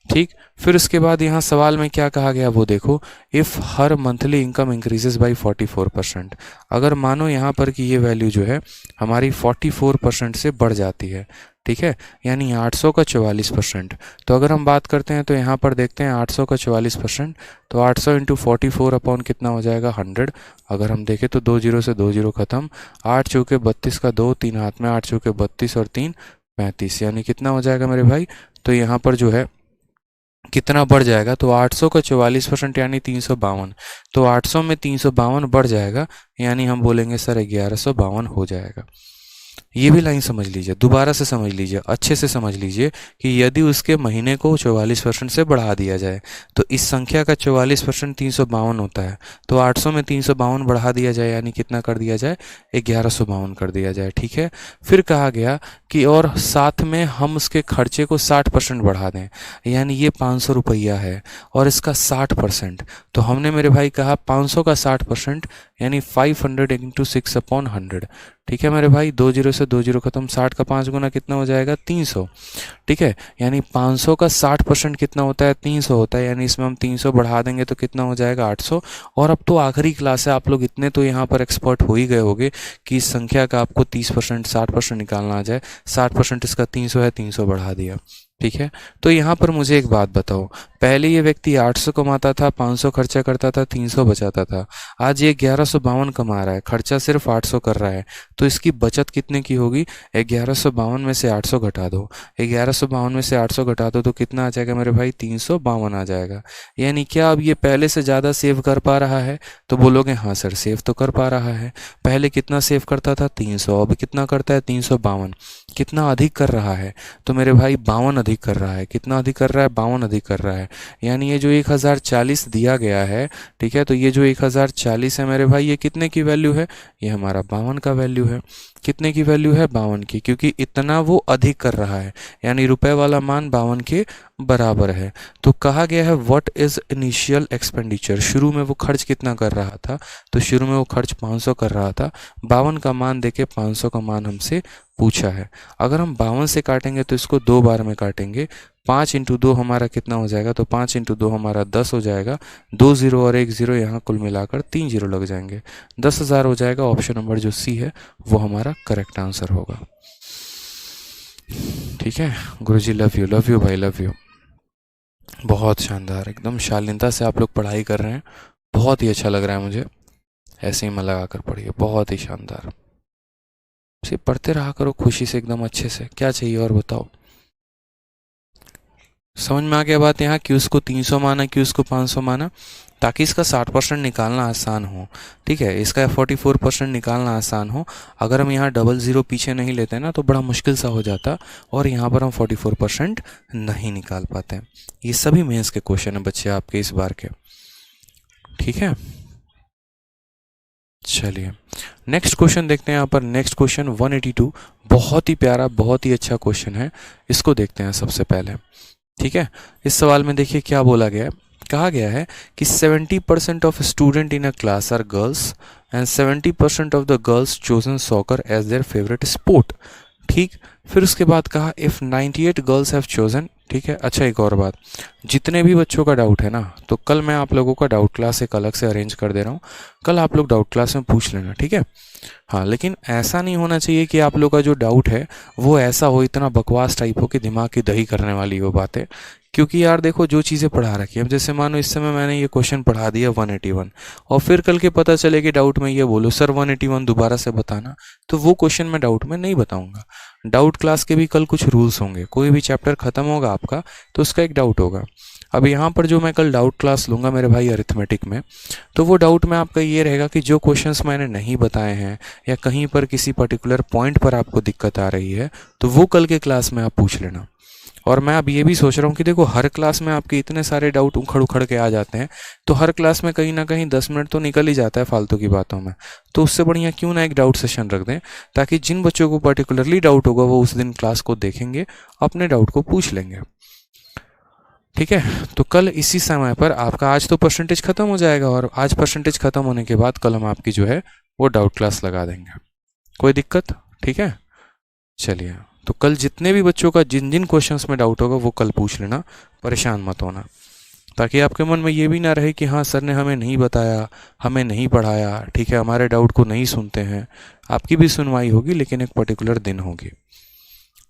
ठीक, फिर उसके बाद यहाँ सवाल में क्या कहा गया वो देखो, if her monthly income increases by 44%, अगर मानो यहाँ पर कि ये वैल्यू जो है हमारी 44% से बढ़ जाती है. ठीक है, यानी 800 का 44%, तो अगर हम बात करते हैं तो यहाँ पर देखते हैं 800 का 44%, तो 800 इंटू 44 अपॉन कितना हो जाएगा, 100. अगर हम देखें तो 2 0 से 2 0 खत्म, 8 चौके 32 का 2, 3 हाथ में, 8 चौके 32 और 3 35, यानी कितना हो जाएगा मेरे भाई, तो यहाँ पर जो है कितना बढ़ जाएगा, तो 800 का 44% यानी 352, तो 800 में 352 बढ़ जाएगा, यानी हम बोलेंगे सर 1152 हो जाएगा. ये भी लाइन समझ लीजिए, दोबारा से समझ लीजिए, अच्छे से समझ लीजिए कि यदि उसके महीने को 44% से बढ़ा दिया जाए तो इस संख्या का 44% 352 होता है, तो 800 में 352 बढ़ा दिया जाए, यानी कितना कर दिया जाए, 1152 कर दिया जाए. ठीक है, फिर कहा गया कि और साथ में हम उसके खर्चे को 60% बढ़ा दें, यानी ये 500 रुपया है और इसका 60%। तो हमने मेरे भाई कहा 500 का 60% यानी 500 इंटू 6/100। ठीक है मेरे भाई, 2 जीरो से 2 जीरो खत्म, 60 का 5 गुना कितना हो जाएगा 300। ठीक है, यानी 500 का 60% कितना होता है 300 होता है, यानी इसमें हम 300 बढ़ा देंगे तो कितना हो जाएगा 800। और अब तो आखिरी क्लास है, आप लोग इतने तो यहाँ पर एक्सपर्ट हो ही गए होंगे कि इस संख्या का आपको 30% 60% निकालना आ जाए। 60% इसका 300 है, 300 बढ़ा दिया। ठीक है, तो यहाँ पर मुझे एक बात बताओ, पहले ये व्यक्ति 800 कमाता था, 500 खर्चा करता था, 300 बचाता था। आज ये 1152 कमा रहा है, खर्चा सिर्फ 800 कर रहा है, तो इसकी बचत कितने की होगी? 1152 में से 800 घटा दो, 1152 में से 800 घटा दो तो कितना आ जाएगा मेरे भाई? 352 आ जाएगा। यानी क्या अब ये पहले से ज़्यादा सेव कर पा रहा है? तो बोलोगे हाँ सर सेव तो कर पा रहा है। पहले कितना सेव करता था? 300, अब कितना करता है? 352। कितना अधिक कर रहा है? तो मेरे भाई 52 अधिक कर रहा है। कितना अधिक कर रहा है? 52 अधिक कर रहा है। यानी ये जो 1040 दिया गया है, ठीक है, तो ये जो 1040 है मेरे भाई, ये कितने की वैल्यू है? ये हमारा 52 का वैल्यू है। कितने की वैल्यू है? 52 की, क्योंकि इतना वो अधिक कर रहा है, यानी रुपए वाला मान 52 के बराबर है। तो कहा गया है व्हाट इज इनिशियल एक्सपेंडिचर, शुरू में वो खर्च कितना कर रहा था? तो शुरू में वो खर्च 500 कर रहा था, 52 का मान देके 500 का मान हमसे पूछा है। अगर हम 52 से काटेंगे तो इसको 2 बार में काटेंगे, 5 इंटू 2 हमारा कितना हो जाएगा? तो 5 इंटू 2 हमारा 10 हो जाएगा। 2 जीरो और 1 जीरो, यहाँ कुल मिलाकर 3 जीरो लग जाएंगे, 10,000 हो जाएगा। ऑप्शन नंबर जो सी है वो हमारा करेक्ट आंसर होगा। ठीक है गुरुजी, लव यू भाई, लव यू। बहुत शानदार, एकदम शालीनता से आप लोग पढ़ाई कर रहे हैं, बहुत ही अच्छा लग रहा है मुझे। ऐसे ही मन लगा कर पढ़िए, बहुत ही शानदार। सिर्फ पढ़ते रहा करो खुशी से, एकदम अच्छे से। क्या चाहिए और बताओ? समझ में आ गया बात यहाँ, कि उसको 300 माना, कि उसको 500 माना, ताकि इसका 60% निकालना आसान हो। ठीक है, इसका 44% निकालना आसान हो। अगर हम यहाँ डबल ज़ीरो पीछे नहीं लेते ना तो बड़ा मुश्किल सा हो जाता, और यहाँ पर हम 44% नहीं निकाल पाते। ये सभी मेंस के क्वेश्चन है बच्चे आपके इस बार के। ठीक है, चलिए नेक्स्ट क्वेश्चन देखते हैं। यहाँ पर नेक्स्ट क्वेश्चन 182, बहुत ही प्यारा, बहुत ही अच्छा क्वेश्चन है। इसको देखते हैं सबसे पहले। ठीक है, इस सवाल में देखिए क्या बोला गया है। कहा गया है कि 70% of student in a class are girls and 70% of the girls chosen soccer as their favourite sport. ठीक, फिर उसके बाद कहा इफ 98 गर्ल्स हैव चोजन। ठीक है, अच्छा एक और बात, जितने भी बच्चों का डाउट है ना, तो कल मैं आप लोगों का डाउट क्लास एक अलग से अरेंज कर दे रहा हूँ, कल आप लोग डाउट क्लास में पूछ लेना। ठीक है, हाँ, लेकिन ऐसा नहीं होना चाहिए कि आप लोग का जो डाउट है वो ऐसा हो, इतना बकवास टाइप हो कि दिमाग की दही करने वाली वो बातें। क्योंकि यार देखो, जो चीज़ें पढ़ा रखी है, अब जैसे मानो इस समय मैंने ये क्वेश्चन पढ़ा दिया 181, और फिर कल के पता चले कि डाउट में ये बोलो सर 181 दोबारा से बताना, तो वो क्वेश्चन मैं डाउट में नहीं बताऊंगा। डाउट क्लास के भी कल कुछ रूल्स होंगे, कोई भी चैप्टर खत्म होगा आपका तो उसका एक डाउट होगा। अब यहाँ पर जो मैं कल डाउट क्लास लूँगा मेरे भाई अरिथमेटिक में, तो वो डाउट में आपका ये रहेगा कि जो क्वेश्चंस मैंने नहीं बताए हैं या कहीं पर किसी पर्टिकुलर पॉइंट पर आपको दिक्कत आ रही है, तो वो कल के क्लास में आप पूछ लेना। और मैं अब ये भी सोच रहा हूँ कि देखो, हर क्लास में आपके इतने सारे डाउट उखड़ उखड़ के आ जाते हैं, तो हर क्लास में कहीं ना कहीं 10 मिनट तो निकल ही जाता है फालतू की बातों में। तो उससे बढ़िया क्यों ना एक डाउट सेशन रख दें, ताकि जिन बच्चों को पर्टिकुलरली डाउट होगा वो उस दिन क्लास को देखेंगे, अपने डाउट को पूछ लेंगे। ठीक है, तो कल इसी समय पर आपका, आज तो परसेंटेज खत्म हो जाएगा, और आज परसेंटेज खत्म होने के बाद कल हम आपकी जो है वो डाउट क्लास लगा देंगे। कोई दिक्कत? ठीक है, चलिए, तो कल जितने भी बच्चों का जिन जिन क्वेश्चंस में डाउट होगा वो कल पूछ लेना, परेशान मत होना, ताकि आपके मन में ये भी ना रहे कि हाँ सर ने हमें नहीं बताया, हमें नहीं पढ़ाया। ठीक है, हमारे डाउट को नहीं सुनते हैं। आपकी भी सुनवाई होगी, लेकिन एक पर्टिकुलर दिन होगी।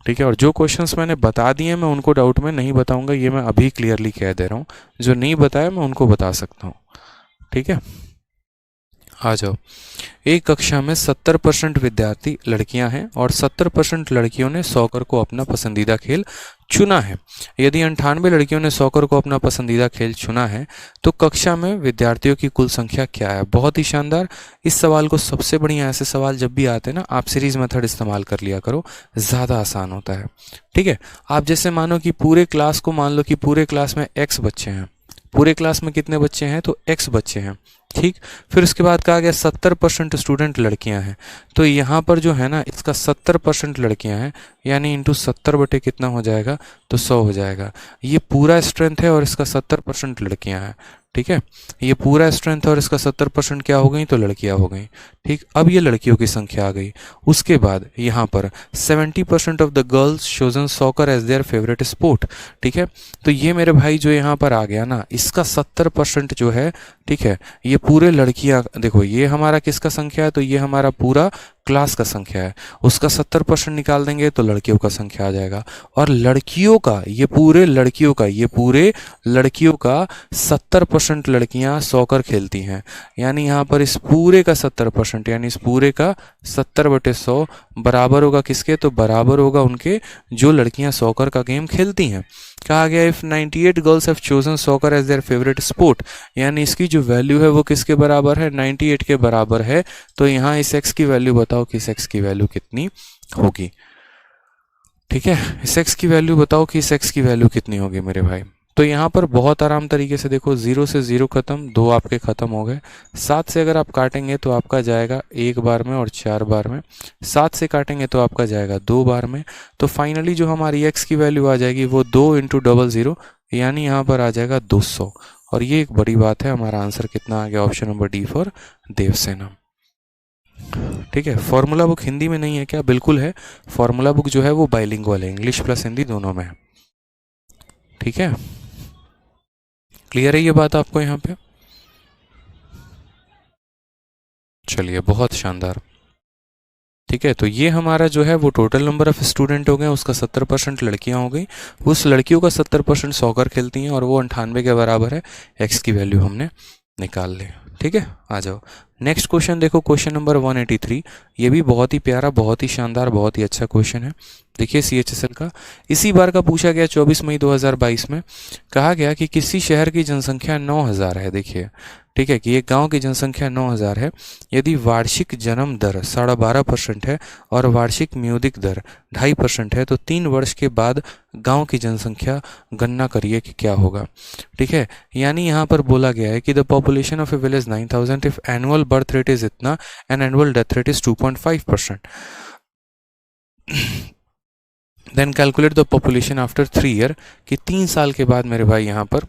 ठीक है, और जो क्वेश्चंस मैंने बता दिए मैं उनको डाउट में नहीं बताऊंगा, ये मैं अभी क्लियरली कह दे रहा हूँ। जो नहीं बताया मैं उनको बता सकता हूँ। ठीक है, आ जाओ। एक कक्षा में 70% विद्यार्थी लड़कियां हैं और 70% लड़कियों ने सॉकर को अपना पसंदीदा खेल चुना है। यदि 98 लड़कियों ने सॉकर को अपना पसंदीदा खेल चुना है, तो कक्षा में विद्यार्थियों की कुल संख्या क्या है? बहुत ही शानदार। इस सवाल को सबसे बढ़िया, ऐसे सवाल जब भी आते हैं ना, आप सीरीज मेथड इस्तेमाल कर लिया करो, ज़्यादा आसान होता है। ठीक है, आप जैसे मानो कि पूरे क्लास को, मान लो कि पूरे क्लास में x बच्चे हैं, पूरे क्लास में कितने बच्चे हैं? तो x बच्चे हैं। ठीक। फिर उसके बाद कहा गया 70% स्टूडेंट लड़कियां हैं, तो यहाँ पर जो है ना इसका 70% लड़कियां हैं, यानी इंटू 70 बटे कितना हो जाएगा, तो 100 हो जाएगा। ये पूरा स्ट्रेंथ है और इसका 70% लड़कियां हैं। ठीक है, ये पूरा स्ट्रेंथ है और इसका 70% क्या हो गई, तो लड़कियां हो गई। ठीक, अब ये लड़कियों की संख्या आ गई। उसके बाद यहाँ पर 70% of the girls chosen soccer as their favourite sport. ठीक है, तो ये मेरे भाई जो यहाँ पर आ गया ना, इसका 70% जो है, ठीक है, ये पूरे लड़कियां, देखो ये हमारा किसका संख्या है, तो ये हमारा पूरा क्लास का संख्या है, उसका 70% निकाल देंगे तो लड़कियों का संख्या आ जाएगा। और लड़कियों का, ये पूरे लड़कियों का, ये पूरे लड़कियों का 70% लड़कियां सॉकर खेलती हैं, यानी यहाँ पर इस पूरे का 70%, यानी इस पूरे का 70/100 बराबर होगा किसके, तो बराबर होगा उनके जो लड़कियां सॉकर का गेम खेलती हैं। कहा गया if 98 girls have chosen soccer as their favourite sport, यानी इसकी जो वैल्यू है वो किसके बराबर है, 98 के बराबर है। तो यहाँ इस x की वैल्यू बताओ कि इस x की वैल्यू कितनी होगी। ठीक है, इस x की वैल्यू बताओ कि इस x की वैल्यू कितनी होगी मेरे भाई। तो यहाँ पर बहुत आराम तरीके से देखो, 0 से 0 खत्म, 2 आपके खत्म हो गए। 7 से अगर आप काटेंगे तो आपका जाएगा 1 बार में और 4 बार में, 7 से काटेंगे तो आपका जाएगा 2 बार में। तो फाइनली जो हमारी x की वैल्यू आ जाएगी वो 2 × 00, यानी यहाँ पर आ जाएगा 200। और ये एक बड़ी बात है, हमारा आंसर कितना आ गया, option number d for Devasena. ठीक है, फॉर्मूला बुक हिंदी में नहीं है क्या, बिल्कुल है। फॉर्मूला बुक जो है वो बाइलिंगुअल है, इंग्लिश प्लस हिंदी दोनों में है। ठीक है, क्लियर है ये बात आपको यहाँ पे। चलिए, बहुत शानदार। ठीक है, तो ये हमारा जो है वो टोटल नंबर ऑफ स्टूडेंट हो गए, उसका 70% लड़कियां हो गई, उस लड़कियों का 70% सॉकर खेलती हैं और वो 98 के बराबर है। एक्स की वैल्यू हमने निकाल ली। ठीक है, आ जाओ नेक्स्ट क्वेश्चन देखो, क्वेश्चन नंबर 183। ये भी बहुत ही प्यारा, बहुत ही शानदार, बहुत ही अच्छा क्वेश्चन है। देखिए CHSL का इसी बार का पूछा गया 24 मई 2022 में। कहा गया कि किसी शहर की जनसंख्या 9000 है। देखिए, ठीक है, कि एक गांव की जनसंख्या 9000 है, यदि वार्षिक जन्म दर 12.5% है और वार्षिक म्यूदिक दर 2.5% है, तो 3 वर्ष के बाद गांव की जनसंख्या गणना करिए कि क्या होगा। ठीक है, यानी यहाँ पर बोला गया है कि the population of a village 9000 if annual birth rate is इतना and annual death rate is 2.5%, then calculate the population after 3 year, कि 3 साल के बाद मेरे भाई यहाँ पर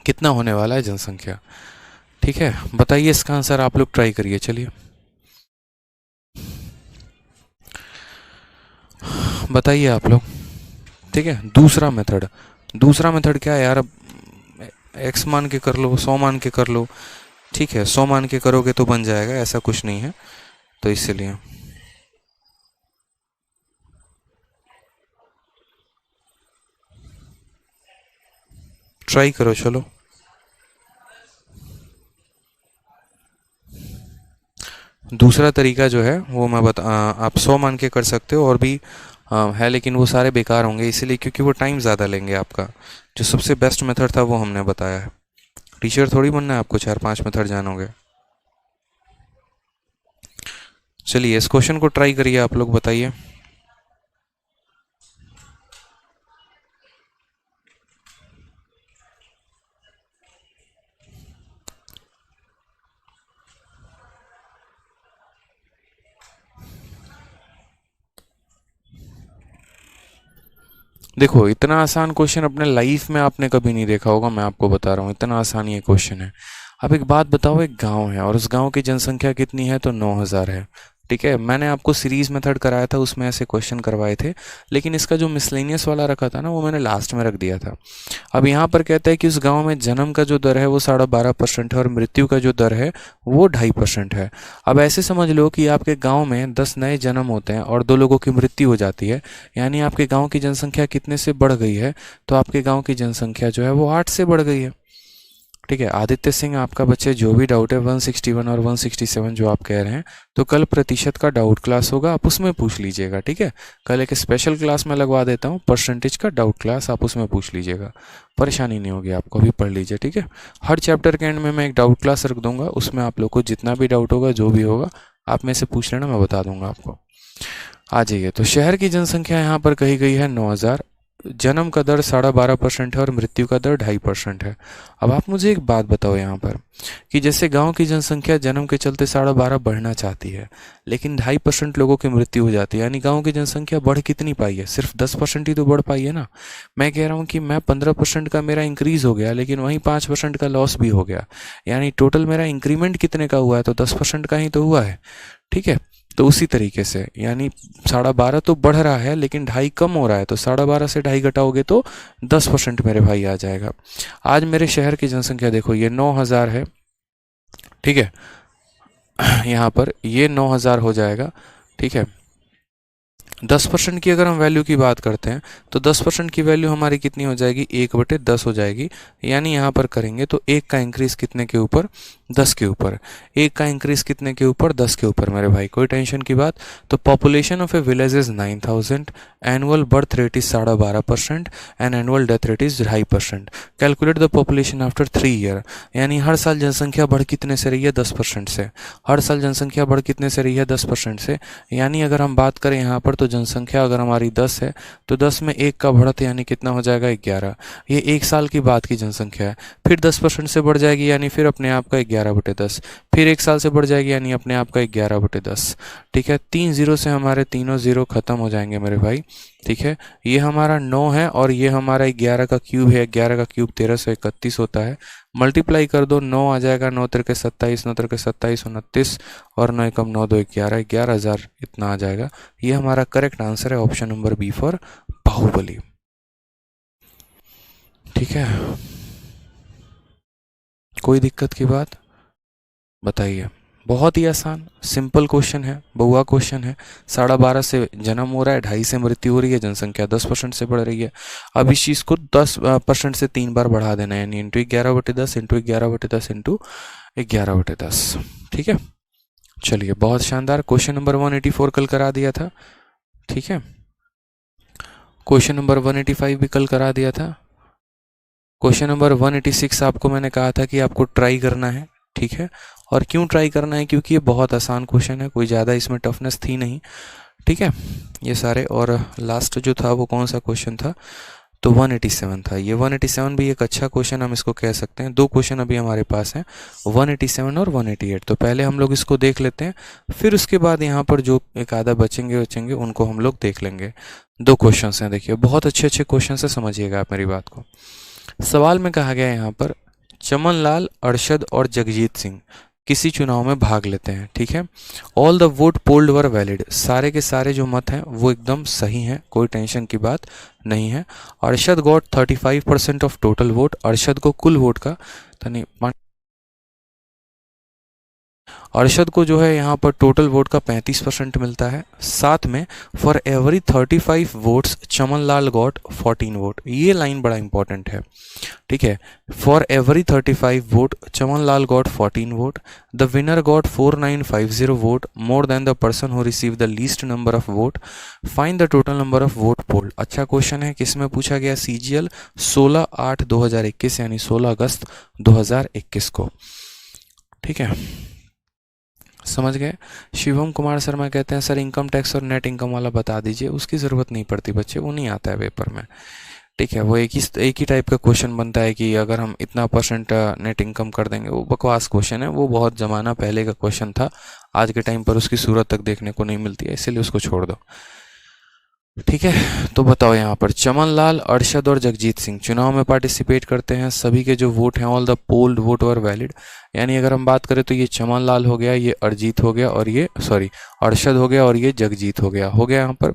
कितना होने वाला है जनसंख्या। ठीक है, बताइए इसका आंसर, आप लोग ट्राई करिए। चलिए बताइए आप लोग। ठीक है, दूसरा मेथड क्या है यार, अब x मान के कर लो, 100 मान के कर लो। ठीक है, 100 मान के करोगे तो बन जाएगा, ऐसा कुछ नहीं है, तो इसलिए ट्राई करो। चलो, दूसरा तरीका जो है वो मैं आप 100 मान के कर सकते हो, और भी है, लेकिन वो सारे बेकार होंगे इसलिए, क्योंकि वो टाइम ज़्यादा लेंगे आपका। जो सबसे बेस्ट मेथड था वो हमने बताया है। टीचर थोड़ी बनना है आपको, 4-5 मेथड जानोगे। चलिए इस क्वेश्चन को ट्राई करिए आप लोग, बताइए। देखो, इतना आसान क्वेश्चन अपने लाइफ में आपने कभी नहीं देखा होगा, मैं आपको बता रहा हूँ, इतना आसान ये क्वेश्चन है। अब एक बात बताओ, एक गांव है और उस गांव की जनसंख्या कितनी है, तो 9000 है। ठीक है, मैंने आपको सीरीज मेथड कराया था, उसमें ऐसे क्वेश्चन करवाए थे, लेकिन इसका जो मिसलेनियस वाला रखा था ना, वो मैंने लास्ट में रख दिया था। अब यहाँ पर कहता है कि उस गांव में जन्म का जो दर है वो 12.5% है और मृत्यु का जो दर है वो 2.5% है। अब ऐसे समझ लो कि आपके गांव में 10 नए जन्म होते हैं और 2 लोगों की मृत्यु हो जाती है, यानी आपके गांव की जनसंख्या कितने से बढ़ गई है, तो आपके गांव की जनसंख्या जो है वो 8 से बढ़ गई है। ठीक है, आदित्य सिंह, आपका बच्चे जो भी डाउट है 161 और 167 जो आप कह रहे हैं, तो कल प्रतिशत का डाउट क्लास होगा, आप उसमें पूछ लीजिएगा। ठीक है, कल एक स्पेशल क्लास में लगवा देता हूँ, परसेंटेज का डाउट क्लास, आप उसमें पूछ लीजिएगा, परेशानी नहीं होगी आपको, अभी पढ़ लीजिए। ठीक है, हर चैप्टर के एंड में मैं एक डाउट क्लास रख दूंगा, उसमें आप लोग को जितना भी डाउट होगा, जो भी होगा, आप में से पूछ लेना, मैं बता दूंगा आपको। आ जाइए, तो शहर की जनसंख्या यहाँ पर कही गई है 9000, जन्म का दर 12.5% है और मृत्यु का दर 2.5% है। अब आप मुझे एक बात बताओ यहाँ पर कि जैसे गांव की जनसंख्या जन्म के चलते 12.5 बढ़ना चाहती है, लेकिन 2.5% लोगों की मृत्यु हो जाती है, यानी गांव की जनसंख्या बढ़ कितनी पाई है? सिर्फ 10% ही तो बढ़ पाई है ना। मैं कह रहा हूँ कि मैं 15% का मेरा इंक्रीज हो गया, लेकिन वहीं 5% का लॉस भी हो गया, यानी टोटल मेरा इंक्रीमेंट कितने का हुआ है? तो 10% का ही तो हुआ है। ठीक है, तो उसी तरीके से यानी 12.5 तो बढ़ रहा है लेकिन 2.5 कम हो रहा है, तो 12.5 से 2.5 घटाओगे तो 10% मेरे भाई आ जाएगा। आज मेरे शहर की जनसंख्या देखो, ये 9,000 है। ठीक है, यहाँ पर ये 9,000 हो जाएगा। ठीक है, 10% की अगर हम वैल्यू की बात करते हैं तो 10% की वैल्यू हमारी कितनी हो जाएगी? 1/10 हो जाएगी। यानी यहाँ पर करेंगे तो 1 का इंक्रीज कितने के ऊपर? 10 के ऊपर। 1 का इंक्रीज कितने के ऊपर? 10 के ऊपर मेरे भाई, कोई टेंशन की बात। तो population of a village is 9,000, annual birth rate is 12.5% and annual death rate is 2.5%। Calculate the population after 3 year, यानी हर साल जनसंख्या बढ़ कितने से रही है? 10% से। हर साल जनसंख्या बढ़ कितने से रही है? 10% से। यानी अगर हम बात करें यहाँ पर तो जनसंख्या अगर हमारी 10 है तो 10 में 1 का बढ़त यानी कितना हो जाएगा? 11। ये 1 साल की बाद की जनसंख्या है। फिर 10% से बढ़ जाएगी यानी फिर अपने आप का 11/10। फिर 1 साल से बढ़ जाएगी यानी अपने आप का 11/10। ठीक है, 3 जीरो से हमारे तीनों जीरो खत्म हो जाएंगे मेरे भाई। ठीक है, ये हमारा 9 है और ये हमारा 11 का क्यूब है। 11 का क्यूब 1331 होता है। मल्टीप्लाई कर दो, 9 आ जाएगा, 9 तिरके 27, 9 तिरके 27 29 और 9 कम 9 2 11, 11,000 इतना आ जाएगा। ये हमारा करेक्ट आंसर है, option number b for Bahubali. ठीक है, कोई दिक्कत की बात बताइए। बहुत ही आसान सिंपल क्वेश्चन है, बहुआ क्वेश्चन है। 12.5 से जन्म हो रहा है, 2.5 से मृत्यु हो रही है, जनसंख्या 10% से बढ़ रही है। अब इस चीज़ को 10% से 3 बार बढ़ा देना है, यानी इंटू 11/10 इंटू 11/10 इंटू 11/10। ठीक है, चलिए बहुत शानदार। क्वेश्चन नंबर 184 कल करा दिया था। ठीक है, क्वेश्चन नंबर 185 भी कल करा दिया था। क्वेश्चन नंबर 186 आपको मैंने कहा था कि आपको ट्राई करना है। ठीक है, और क्यों ट्राई करना है? क्योंकि ये बहुत आसान क्वेश्चन है, कोई ज़्यादा इसमें टफनेस थी नहीं। ठीक है, ये सारे। और लास्ट जो था वो कौन सा क्वेश्चन था? तो 187 था। ये 187 भी एक अच्छा क्वेश्चन हम इसको कह सकते हैं। 2 क्वेश्चन अभी हमारे पास हैं, 187 और 188। तो पहले हम लोग इसको देख लेते हैं, फिर उसके बाद यहाँ पर जो एक आधा बचेंगे उनको हम लोग देख लेंगे। 2 क्वेश्चन हैं, देखिए बहुत अच्छे अच्छे क्वेश्चन है, समझिएगा आप मेरी बात को। सवाल में कहा गया है यहाँ पर, चमन लाल, अरशद और जगजीत सिंह किसी चुनाव में भाग लेते हैं। ठीक है, all the vote polled were valid, सारे के सारे जो मत हैं वो एकदम सही हैं, कोई टेंशन की बात नहीं है। Arshad got 35% of total vote, Arshad को कुल वोट का अरशद को जो है यहाँ पर टोटल वोट का 35% मिलता है। साथ में for every 35 votes Chaman Lal got 14 vote, ये लाइन बड़ा इंपॉर्टेंट है। ठीक है, for every 35 vote Chaman Lal got 14 vote, the winner got 4950 vote more than the person who receive the least number of vote, find the total number of vote polled. अच्छा question है, किसमें पूछा गया? CGL 16/8/2021 यानी 16 अगस्त 2021 को। ठीक है, समझ गए। शिवम कुमार शर्मा कहते हैं सर इनकम टैक्स और नेट इनकम वाला बता दीजिए। उसकी ज़रूरत नहीं पड़ती बच्चे, वो नहीं आता है पेपर में। ठीक है, वो एक ही टाइप का क्वेश्चन बनता है कि अगर हम इतना % नेट इनकम कर देंगे, वो बकवास क्वेश्चन है। वो बहुत ज़माना पहले का क्वेश्चन था, आज के टाइम पर उसकी सूरत तक देखने को नहीं मिलती है, इसीलिए उसको छोड़ दो। ठीक है, तो बताओ यहाँ पर चमन लाल, अरशद और जगजीत सिंह चुनाव में पार्टिसिपेट करते हैं। सभी के जो वोट हैं, all the polled vote were valid, यानी अगर हम बात करें तो ये चमन लाल हो गया, ये अरजीत हो गया और ये अरशद हो गया और ये जगजीत हो गया यहाँ पर।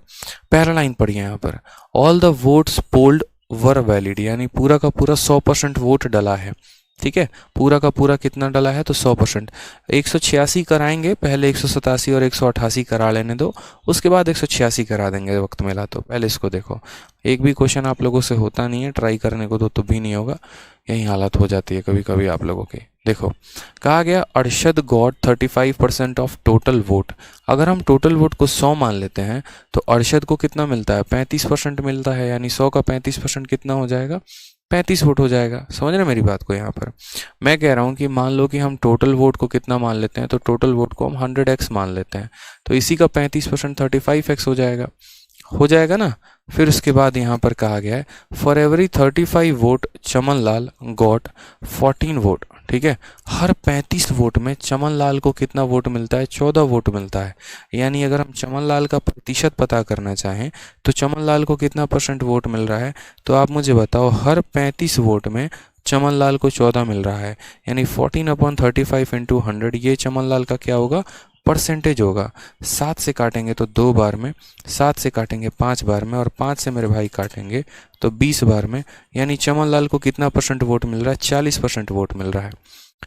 पहला लाइन पढ़िए यहाँ पर, all the votes polled were valid, यानी पूरा का पूरा 100% वोट डला है। ठीक है, पूरा का पूरा कितना डला है? तो 100%। 186 कराएंगे, पहले 187 और 188 करा लेने दो, उसके बाद 186 करा देंगे वक्त मिला तो। पहले इसको देखो, एक भी क्वेश्चन आप लोगों से होता नहीं है, ट्राई करने को तो भी नहीं होगा, यही हालत हो जाती है कभी कभी आप लोगों की। देखो, कहा गया Arshad got 35% of total vote. अगर हम टोटल वोट को 100 मान लेते हैं तो अरशद को कितना मिलता है? 35% मिलता है, यानी 100 का 35% कितना हो जाएगा? 35 वोट हो जाएगा। समझ रहे मेरी बात को? यहाँ पर मैं कह रहा हूँ कि मान लो कि हम टोटल वोट को कितना मान लेते हैं, तो टोटल वोट को हम 100x मान लेते हैं, तो इसी का 35% 35x हो जाएगा ना। फिर उसके बाद यहाँ पर कहा गया है for every 35 vote Chaman Lal got 14 vote. ठीक है, हर 35 वोट में चमन लाल को कितना वोट मिलता है? 14 वोट मिलता है। यानी अगर हम चमन लाल का प्रतिशत पता करना चाहें तो चमन लाल को कितना % वोट मिल रहा है, तो आप मुझे बताओ हर 35 वोट में चमन लाल को 14 मिल रहा है, यानी 14/35 × 100, ये चमन लाल का क्या होगा? परसेंटेज होगा। 7 से काटेंगे तो 2 बार में, 7 से काटेंगे 5 बार में, और 5 से मेरे भाई काटेंगे तो 20 बार में, यानी चमन लाल को कितना % वोट मिल रहा है? 40% वोट मिल रहा है।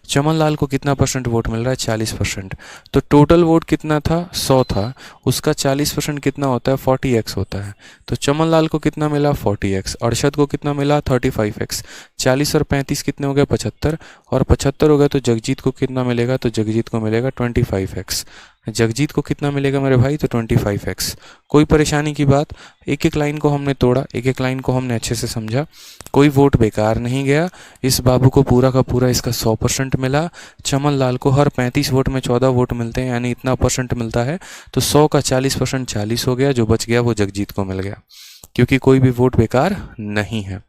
चमन लाल को कितना % वोट मिल रहा है? 40%। तो टोटल वोट कितना था? 100 था, उसका 40% कितना होता है? 40x होता है। तो चमन लाल को कितना मिला? 40x। अरशद को कितना मिला? 35x। 40 और 35 कितने हो गए? 75, और 75 हो गए तो जगजीत को कितना मिलेगा? तो जगजीत को मिलेगा 25x। जगजीत को कितना मिलेगा मेरे भाई? तो 25x। कोई परेशानी की बात? एक एक लाइन को हमने तोड़ा, एक एक लाइन को हमने अच्छे से समझा, कोई वोट बेकार नहीं गया। इस बाबू को पूरा का पूरा इसका 100% मिला। चमन लाल को हर 35 वोट में 14 वोट मिलते हैं, यानी इतना % मिलता है। तो 100 का 40% 40 हो गया, जो बच गया वो जगजीत को मिल गया, क्योंकि कोई भी वोट बेकार नहीं है।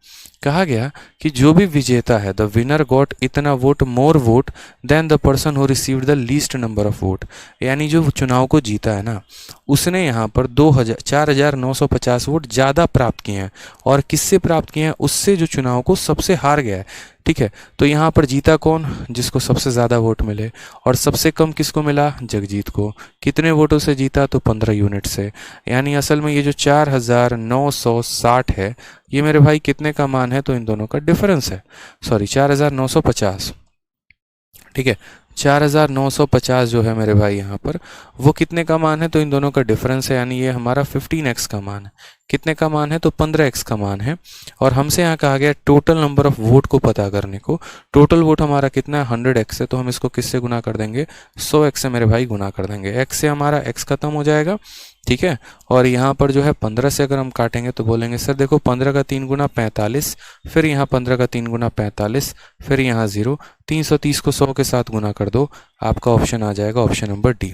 कहा गया कि जो भी विजेता है, द विनर गॉट इतना vote more vote than the person who received the least number of vote. यानी जो चुनाव को जीता है ना, उसने यहाँ पर 4,950 वोट ज़्यादा प्राप्त किए हैं। और किससे प्राप्त किए हैं? उससे जो चुनाव को सबसे हार गया है। ठीक है, तो यहाँ पर जीता कौन? जिसको सबसे ज़्यादा वोट मिले। और सबसे कम किसको मिला? जगजीत को। कितने वोटों से जीता? तो 15 यूनिट से। यानी असल में ये जो 4,960 है, ये मेरे भाई कितने का मान है? तो इन दोनों का डिफरेंस है। सॉरी, 4,950। ठीक है, 4,950 जो है मेरे भाई यहाँ पर, वो कितने का मान है? तो इन दोनों का डिफरेंस है, यानी ये हमारा 15x का मान है। कितने का मान है? तो 15x का मान है। और हमसे यहाँ कहा गया टोटल नंबर ऑफ वोट को पता करने को। टोटल वोट हमारा कितना है? 100x है, तो हम इसको किससे गुना कर देंगे? 100x से मेरे भाई गुना कर देंगे। x से हमारा x खत्म हो जाएगा। ठीक है, और यहाँ पर जो है 15 से अगर हम काटेंगे तो बोलेंगे सर देखो 15 का 3 गुना 45, फिर यहाँ 15 का 3 गुना 45, फिर यहाँ 0, 330 को 100 के साथ गुना कर दो, आपका ऑप्शन आ जाएगा option number d.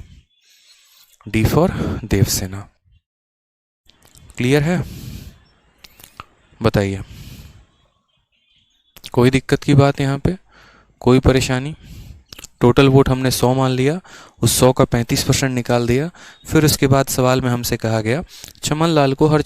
D for Devasena. Clear है? बताइए, कोई दिक्कत की बात यहाँ पे? कोई परेशानी? टोटल वोट हमने 100 मान लिया, उस 100 का 35% निकाल दिया। फिर उसके बाद सवाल में हमसे कहा गया चमन लाल को हर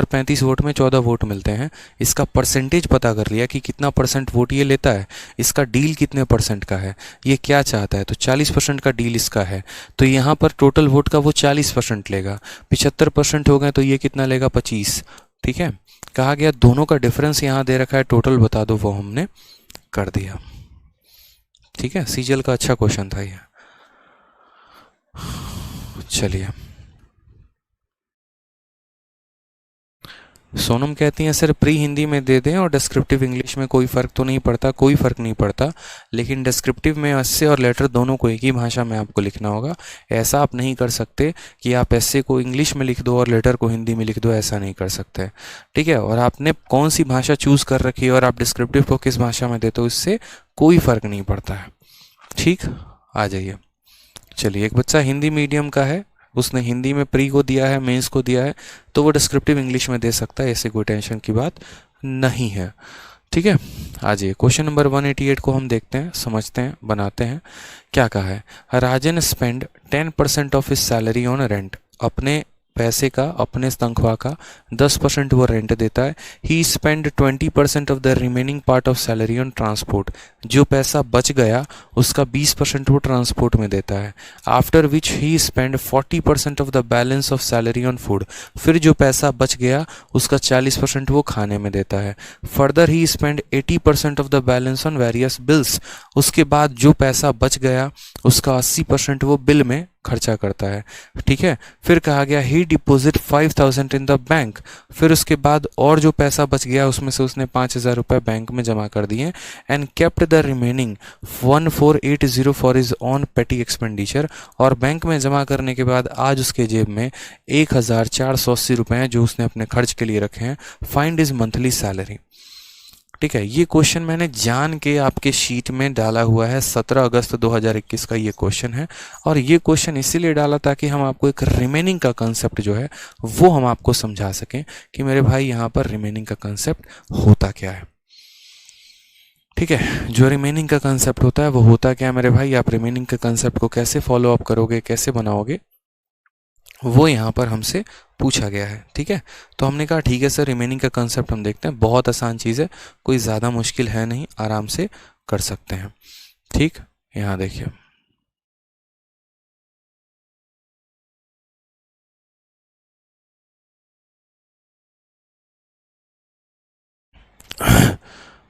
35 वोट में 14 वोट मिलते हैं। इसका परसेंटेज पता कर लिया कि कितना % वोट ये लेता है, इसका डील कितने % का है, ये क्या चाहता है। तो 40% का डील इसका है, तो यहाँ पर टोटल वोट का वो 40% लेगा। 75% हो गए तो ये कितना लेगा? 25। ठीक है, कहा गया दोनों का डिफरेंस यहाँ दे रखा है, टोटल बता दो, वो हमने कर दिया। ठीक है, सीजीएल का अच्छा क्वेश्चन था ये। चलिए, सोनम कहती हैं सर प्री हिंदी में दे दें और डिस्क्रिप्टिव इंग्लिश में कोई फ़र्क तो नहीं पड़ता? कोई फ़र्क नहीं पड़ता, लेकिन डिस्क्रिप्टिव में एस्से और लेटर दोनों को एक ही भाषा में आपको लिखना होगा। ऐसा आप नहीं कर सकते कि आप एस्से को इंग्लिश में लिख दो और लेटर को हिंदी में लिख दो, ऐसा नहीं कर सकते। ठीक है, और आपने कौन सी भाषा चूज़ कर रखी है और आप डिस्क्रिप्टिव को किस भाषा में देते हो, इससे कोई फ़र्क नहीं पड़ता है। ठीक, आ जाइए। चलिए, एक बच्चा हिंदी मीडियम का है, उसने हिंदी में प्री को दिया है, मेंस को दिया है, तो वो डिस्क्रिप्टिव इंग्लिश में दे सकता है, ऐसे कोई टेंशन की बात नहीं है। ठीक है, आ जाइए। क्वेश्चन नंबर 188 को हम देखते हैं, समझते हैं, बनाते हैं। क्या कहा है? Rajan spend 10% of his salary on rent. अपने पैसे का, अपने तनख्वाह का 10% वो रेंट देता है। He spend 20% of the remaining part of salary on transport. जो पैसा बच गया उसका 20% वो ट्रांसपोर्ट में देता है। After which he spend 40% of the balance of salary on food. फिर जो पैसा बच गया उसका 40% वो खाने में देता है। Further he spend 80% of the balance on various bills. उसके बाद जो पैसा बच गया उसका 80% वो बिल में खर्चा करता है। ठीक है, फिर कहा गया ही डिपॉजिट 5000 इन द बैंक। फिर उसके बाद और जो पैसा बच गया उसमें से उसने 5000 रुपये बैंक में जमा कर दिए। And kept the remaining 1480 for his on पेटी एक्सपेंडिचर। और बैंक में जमा करने के बाद आज उसके जेब में 1480 रुपये हैं जो उसने अपने खर्च के लिए रखे हैं। Find his monthly salary. ठीक है, ये क्वेश्चन मैंने जान के आपके शीट में डाला हुआ है, 17 अगस्त 2021 का ये क्वेश्चन है। और ये क्वेश्चन इसीलिए डाला ताकि हम आपको एक रिमेनिंग का कंसेप्ट जो है वो हम आपको समझा सकें कि मेरे भाई यहाँ पर रिमेनिंग का कंसेप्ट होता क्या है। ठीक है, जो रिमेनिंग का कंसेप्ट होता है वो होता क्या है मेरे भाई, आप रिमेनिंग के कंसेप्ट को कैसे फॉलो अप करोगे, कैसे बनाओगे, वो यहाँ पर हमसे पूछा गया है। ठीक है, तो हमने कहा ठीक है सर, रिमेनिंग का कंसेप्ट हम देखते हैं, बहुत आसान चीज़ है, कोई ज़्यादा मुश्किल है नहीं, आराम से कर सकते हैं। ठीक, यहाँ देखिए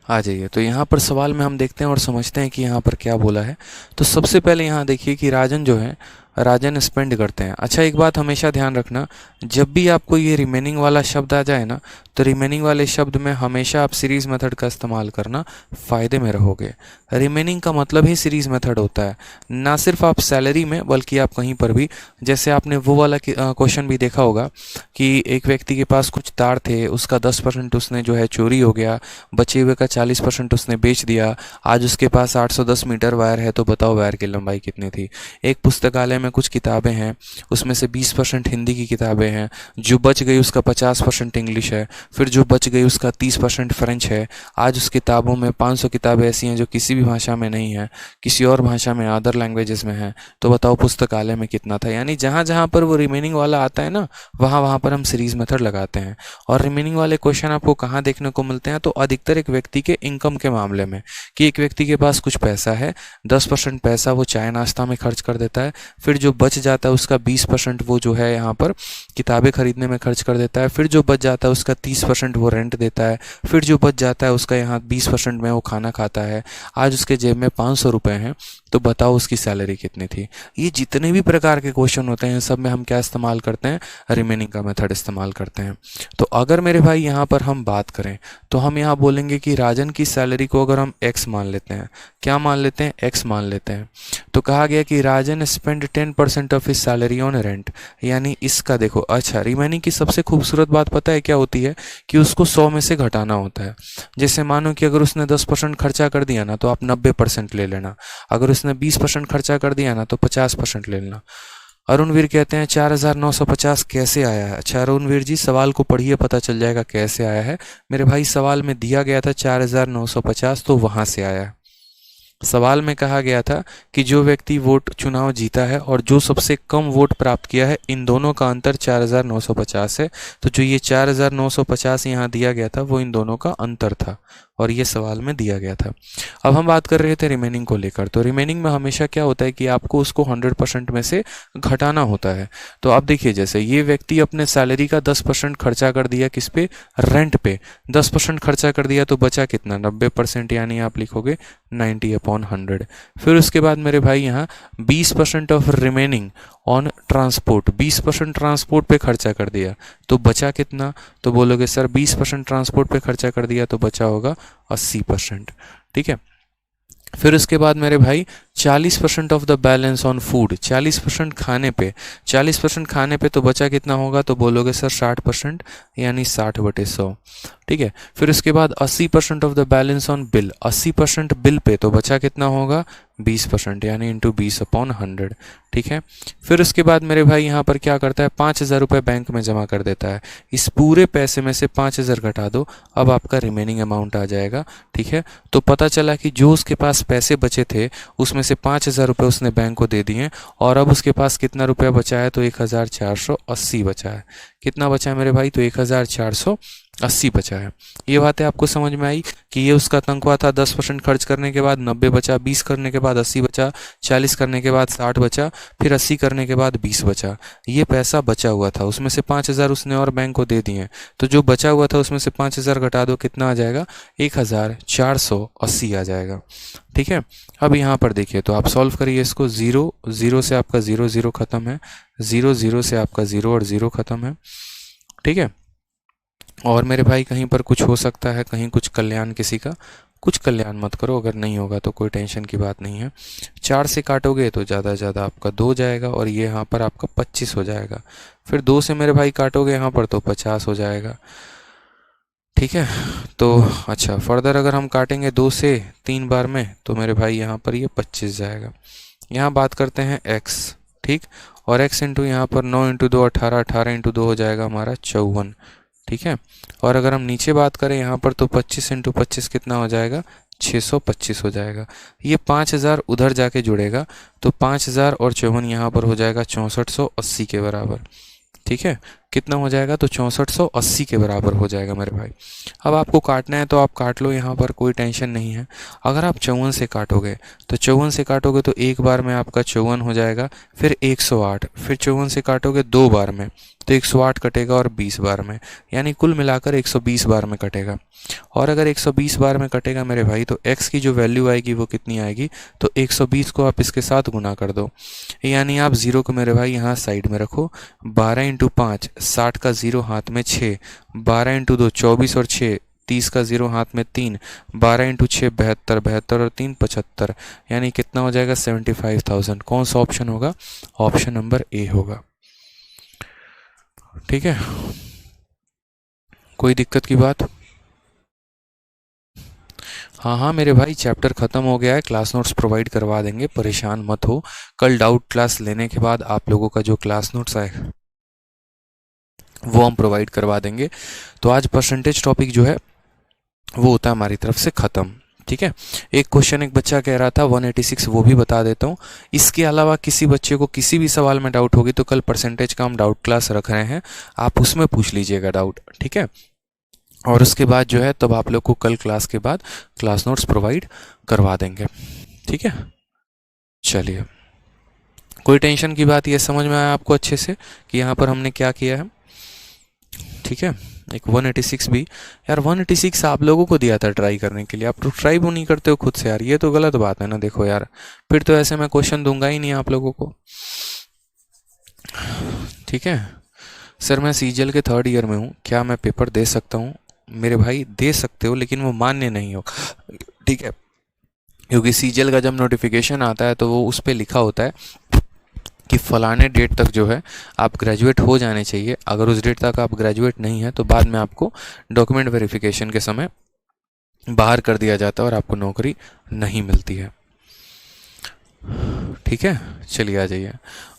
आ जाइए, तो यहाँ पर सवाल में हम देखते हैं और समझते हैं कि यहाँ पर क्या बोला है। तो सबसे पहले यहाँ देखिए कि राजन जो है, राजन स्पेंड करते हैं। अच्छा, एक बात हमेशा ध्यान रखना, जब भी आपको ये रिमेनिंग वाला शब्द आ जाए ना, तो रिमेनिंग वाले शब्द में हमेशा आप सीरीज़ मेथड का इस्तेमाल करना, फ़ायदे में रहोगे। रिमेनिंग का मतलब ही सीरीज़ मेथड होता है, ना सिर्फ आप सैलरी में बल्कि आप कहीं पर भी, जैसे आपने वो वाला क्वेश्चन भी देखा होगा कि एक व्यक्ति के पास कुछ तार थे, उसका 10% उसने जो है चोरी हो गया, बचे हुए का 40% उसने बेच दिया, आज उसके पास 810 मीटर वायर है, तो बताओ वायर की लंबाई कितनी थी। एक पुस्तकालय में कुछ किताबें हैं, उसमें से 20% हिंदी की किताबें हैं, जो बच गई उसका 50% इंग्लिश है, फिर जो बच गई उसका 30% फ्रेंच है। आज उस किताबों में 500 किताबें ऐसी हैं जो किसी भी भाषा में नहीं है, किसी और भाषा में, अदर लैंग्वेजेस में है, तो बताओ पुस्तकालय में कितना था। यानी जहाँ जहाँ पर वो रिमेनिंग वाला आता है ना, वहाँ वहाँ पर हम सीरीज मेथड लगाते हैं। और रिमेनिंग वाले क्वेश्चन आपको कहाँ देखने को मिलते हैं, तो अधिकतर एक व्यक्ति के इनकम के मामले में, कि एक व्यक्ति के पास कुछ पैसा है, 10% पैसा वो चाय नाश्ता में खर्च कर देता है, फिर जो बच जाता है उसका 20% वो जो है यहाँ पर किताबें खरीदने में खर्च कर देता है, फिर जो बच जाता है उसका 30% वो रेंट देता है, फिर जो बच जाता है उसका यहाँ 20% में वो खाना खाता है। आज उसके जेब में 500 रुपये हैं, तो बताओ उसकी सैलरी कितनी थी। ये जितने भी प्रकार के क्वेश्चन होते हैं सब में हम क्या इस्तेमाल करते हैं, रिमेनिंग का मेथड इस्तेमाल करते हैं। तो अगर मेरे भाई यहाँ पर हम बात करें तो हम यहाँ बोलेंगे कि राजन की सैलरी को अगर हम x मान लेते हैं, क्या मान लेते हैं, x मान लेते हैं, तो कहा गया कि Rajan spend 10% of his salary on rent. यानी इसका देखो, अच्छा रिमेनिंग की सबसे खूबसूरत बात पता है क्या होती है, कि उसको 100 में से घटाना होता है। जैसे मानो कि अगर उसने 10% खर्चा कर दिया ना, तो आप 90% ले लेना, अगर उसने 20% खर्चा कर दिया ना, तो 50% ले लेना। अरुणवीर कहते हैं 4950 कैसे आया है। अच्छा अरुणवीर जी, सवाल को पढ़िए, पता चल जाएगा कैसे आया है। मेरे भाई सवाल में दिया गया था 4950, तो वहां से आया है। सवाल में कहा गया था कि जो व्यक्ति वोट चुनाव जीता है और जो सबसे कम वोट प्राप्त किया है, इन दोनों का अंतर 4950 है। तो जो ये 4950 यहाँ दिया गया था वो इन दोनों का अंतर था, और ये सवाल में दिया गया था। अब हम बात कर रहे थे रिमेनिंग को लेकर। तो रिमेनिंग में हमेशा क्या होता है कि आपको उसको 100% में से घटाना होता है। तो अब देखिए, जैसे ये व्यक्ति अपने सैलरी का 10% खर्चा कर दिया, किस पे, रेंट पे 10% खर्चा कर दिया, तो बचा कितना, 90%, यानी आप लिखोगे 90/100। फिर उसके बाद मेरे भाई यहाँ 20% of remaining on transport, 20% transport पे खर्चा कर दिया, तो बचा कितना, तो बोलोगे सर 20% ट्रांसपोर्ट पे खर्चा कर दिया तो बचा होगा 80%। ठीक है, फिर उसके बाद मेरे भाई 40% of the balance on food, 40% खाने पे, 40% खाने पे तो बचा कितना होगा, तो बोलोगे सर 60%, यानी 60/100। ठीक है, फिर उसके बाद 80% of the balance on bill, 80% bill pay तो बचा कितना होगा, 20%, यानी इंटू 20/100। ठीक है, फिर उसके बाद मेरे भाई यहाँ पर क्या करता है, 5000 रुपये बैंक में जमा कर देता है। इस पूरे पैसे में से 5000 घटा दो, अब आपका रिमेनिंग अमाउंट आ जाएगा। ठीक है, तो पता चला कि जो उसके पास पैसे बचे थे उसमें से 5000 रुपये उसने बैंक को दे दिए, और अब उसके पास कितना रुपया बचा है, तो 1480 बचा है। कितना बचा है मेरे भाई, तो 1480 बचा है। ये बातें आपको समझ में आई कि ये उसका तनख्वाह था, 10% खर्च करने के बाद 90 बचा, 20 करने के बाद 80 बचा, 40 करने के बाद 60 बचा, फिर 80 करने के बाद 20 बचा। ये पैसा बचा हुआ था, उसमें से 5000 उसने और बैंक को दे दिए, तो जो बचा हुआ था उसमें से 5000 घटा दो, कितना आ जाएगा, 1480 आ जाएगा। ठीक है, अब यहाँ पर देखिए, तो आप सॉल्व करिए इसको। 0 0 से आपका 0 0 खत्म है, 0 0 से आपका 0 और 0 खत्म है। ठीक है, और मेरे भाई कहीं पर कुछ हो सकता है, कहीं कुछ कल्याण किसी का, कुछ कल्याण मत करो, अगर नहीं होगा तो कोई टेंशन की बात नहीं है। 4 से काटोगे तो ज़्यादा से ज़्यादा आपका 2 जाएगा, और ये यहाँ पर आपका 25 हो जाएगा। फिर 2 से मेरे भाई काटोगे यहाँ पर तो 50 हो जाएगा। ठीक है। तो अच्छा, फर्दर अगर हम काटेंगे 2 से 3 बार में तो मेरे भाई यहाँ पर ये 25 जाएगा। यहाँ बात करते हैं x, ठीक, और x इंटू यहाँ पर 9 इंटू 2 18, 18 इंटू 2 हो जाएगा हमारा 54, ठीक है। और अगर हम नीचे बात करें यहाँ पर तो 25 इंटू 25 कितना हो जाएगा, 625 हो जाएगा। ये 5000 उधर जाके जुड़ेगा तो 5000 और 54 यहाँ पर हो जाएगा 6480 के बराबर, ठीक है। कितना हो जाएगा, तो 6480 के बराबर हो जाएगा मेरे भाई। अब आपको काटना है तो आप काट लो, यहाँ पर कोई टेंशन नहीं है। अगर आप 54 से काटोगे तो 54 से काटोगे तो एक बार में आपका 54 हो जाएगा, फिर 108, फिर 54 से काटोगे 2 बार में तो 108 कटेगा और 20 बार में, यानी कुल मिलाकर 120 बार में कटेगा। और अगर 120 बार में कटेगा मेरे भाई तो x की जो वैल्यू आएगी वो कितनी आएगी, तो 120 को आप इसके साथ गुना कर दो, यानी आप 0 को मेरे भाई यहाँ साइड में रखो। 12 इंटू 5 60 का 0 हाथ में 6, 12 इंटू 2 24 और 6 30 का 0 हाथ में 3, 12 इंटू 6 72, 72 और 3 75, यानी कितना हो जाएगा 75,000। कौन सा ऑप्शन होगा, ऑप्शन नंबर ए होगा, ठीक है। कोई दिक्कत की बात? हाँ हाँ मेरे भाई, चैप्टर ख़त्म हो गया है, क्लास नोट्स प्रोवाइड करवा देंगे, परेशान मत हो। कल डाउट क्लास लेने के बाद आप लोगों का जो क्लास नोट्स आए वो हम प्रोवाइड करवा देंगे। तो आज परसेंटेज टॉपिक जो है वो होता है हमारी तरफ से ख़त्म, ठीक है। एक क्वेश्चन एक बच्चा कह रहा था 186, वो भी बता देता हूँ। इसके अलावा किसी बच्चे को किसी भी सवाल में डाउट होगी तो कल परसेंटेज का हम डाउट क्लास रख रहे हैं, आप उसमें पूछ लीजिएगा डाउट, ठीक है। और उसके बाद जो है तब आप लोग को कल क्लास के बाद क्लास नोट्स प्रोवाइड करवा देंगे, ठीक है। चलिए, कोई टेंशन की बात, ये समझ में आया आपको अच्छे से कि यहाँ पर हमने क्या किया है, ठीक है। एक 186 भी, यार 186 आप लोगों को दिया था ट्राई करने के लिए, आप तो ट्राई भी नहीं करते हो खुद से यार, ये तो गलत बात है ना। देखो यार, फिर तो ऐसे मैं क्वेश्चन दूंगा ही नहीं आप लोगों को, ठीक है। सर मैं सीजीएल के 3rd ईयर में हूँ, क्या मैं पेपर दे सकता हूँ? मेरे भाई दे सकते हो, लेकिन वो मान्य नहीं हो, ठीक है। क्योंकि सीजीएल का जब नोटिफिकेशन आता है तो वो उस पर लिखा होता है कि फलाने डेट तक जो है आप ग्रेजुएट हो जाने चाहिए। अगर उस डेट तक आप ग्रेजुएट नहीं हैं तो बाद में आपको डॉक्यूमेंट वेरिफिकेशन के समय बाहर कर दिया जाता है और आपको नौकरी नहीं मिलती है, ठीक है। चलिए आ जाइए,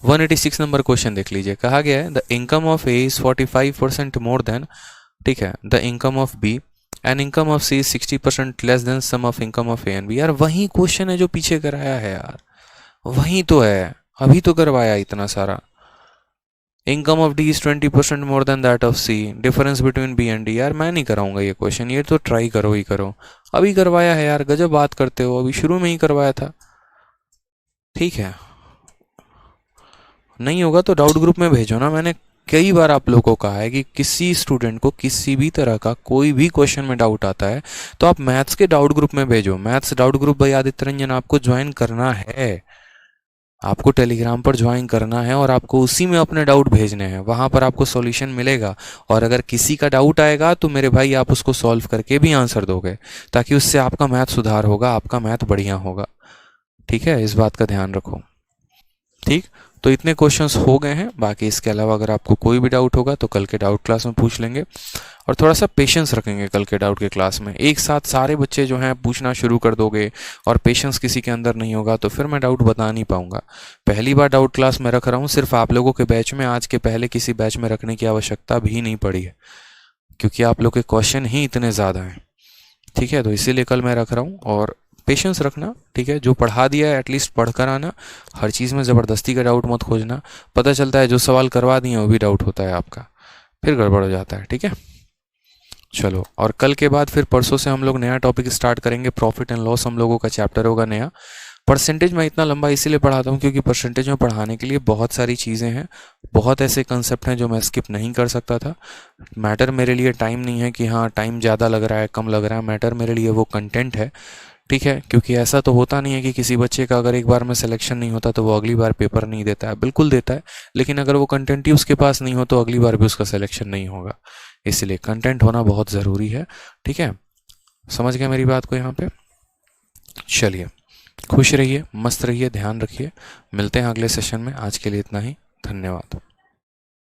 186 नंबर क्वेश्चन देख लीजिए। कहा गया है the income of A is 45% more than, ठीक है, the income of b and income of C is 60% less than sum of income of a and b. यार वही क्वेश्चन है जो पीछे कराया है यार, वही तो है, अभी तो करवाया इतना सारा। Income of d is 20% more than that of c, difference between b and d. यार मैं नहीं कराऊंगा ये क्वेश्चन, ये तो ट्राई करो ही करो, अभी करवाया है यार, गजब बात करते हो, अभी शुरू में ही करवाया था, ठीक है। नहीं होगा तो डाउट ग्रुप में भेजो ना, मैंने कई बार आप लोगों को कहा है कि किसी स्टूडेंट को किसी भी तरह का कोई भी क्वेश्चन में डाउट आता है तो आप मैथ्स के डाउट ग्रुप में भेजो। मैथ्स डाउट ग्रुप भाई आदित्य रंजन आपको ज्वाइन करना है, आपको टेलीग्राम पर ज्वाइन करना है और आपको उसी में अपने डाउट भेजने हैं, वहाँ पर आपको सॉल्यूशन मिलेगा। और अगर किसी का डाउट आएगा तो मेरे भाई आप उसको सॉल्व करके भी आंसर दोगे, ताकि उससे आपका मैथ सुधार होगा, आपका मैथ बढ़िया होगा, ठीक है। इस बात का ध्यान रखो, ठीक। तो इतने क्वेश्चंस हो गए हैं, बाकी इसके अलावा अगर आपको कोई भी डाउट होगा तो कल के डाउट क्लास में पूछ लेंगे। और थोड़ा सा पेशेंस रखेंगे कल के डाउट के क्लास में, एक साथ सारे बच्चे जो हैं पूछना शुरू कर दोगे और पेशेंस किसी के अंदर नहीं होगा तो फिर मैं डाउट बता नहीं पाऊंगा। पहली बार डाउट क्लास में रख रहा हूँ सिर्फ आप लोगों के बैच में, आज के पहले किसी बैच में रखने की आवश्यकता भी नहीं पड़ी है, क्योंकि आप लोग के क्वेश्चन ही इतने ज़्यादा हैं, ठीक है। तो इसीलिए कल मैं रख रहा हूँ, और पेशेंस रखना, ठीक है। जो पढ़ा दिया है एटलीस्ट पढ़ कर आना, हर चीज़ में ज़बरदस्ती का डाउट मत खोजना। पता चलता है जो सवाल करवा दिए वो भी डाउट होता है आपका, फिर गड़बड़ हो जाता है, ठीक है। चलो, और कल के बाद फिर परसों से हम लोग नया टॉपिक स्टार्ट करेंगे, प्रॉफिट एंड लॉस हम लोगों का चैप्टर होगा नया। परसेंटेज मैं इतना लंबा इसीलिए पढ़ाता हूँ क्योंकि परसेंटेज में पढ़ाने के लिए बहुत सारी चीज़ें हैं, बहुत ऐसे कंसेप्ट हैं जो मैं स्किप नहीं कर सकता था। मैटर मेरे लिए टाइम नहीं है कि हाँ टाइम ज़्यादा लग रहा है कम लग रहा है, मैटर मेरे लिए वो कंटेंट है, ठीक है। क्योंकि ऐसा तो होता नहीं है कि किसी बच्चे का अगर एक बार में सिलेक्शन नहीं होता तो वो अगली बार पेपर नहीं देता है, बिल्कुल देता है, लेकिन अगर वो कंटेंट ही उसके पास नहीं हो तो अगली बार भी उसका सिलेक्शन नहीं होगा। इसलिए कंटेंट होना बहुत ज़रूरी है, ठीक है। समझ गए मेरी बात को यहाँ पे? चलिए, खुश रहिए, मस्त रहिए, ध्यान रखिए, मिलते हैं अगले सेशन में। आज के लिए इतना ही, धन्यवाद।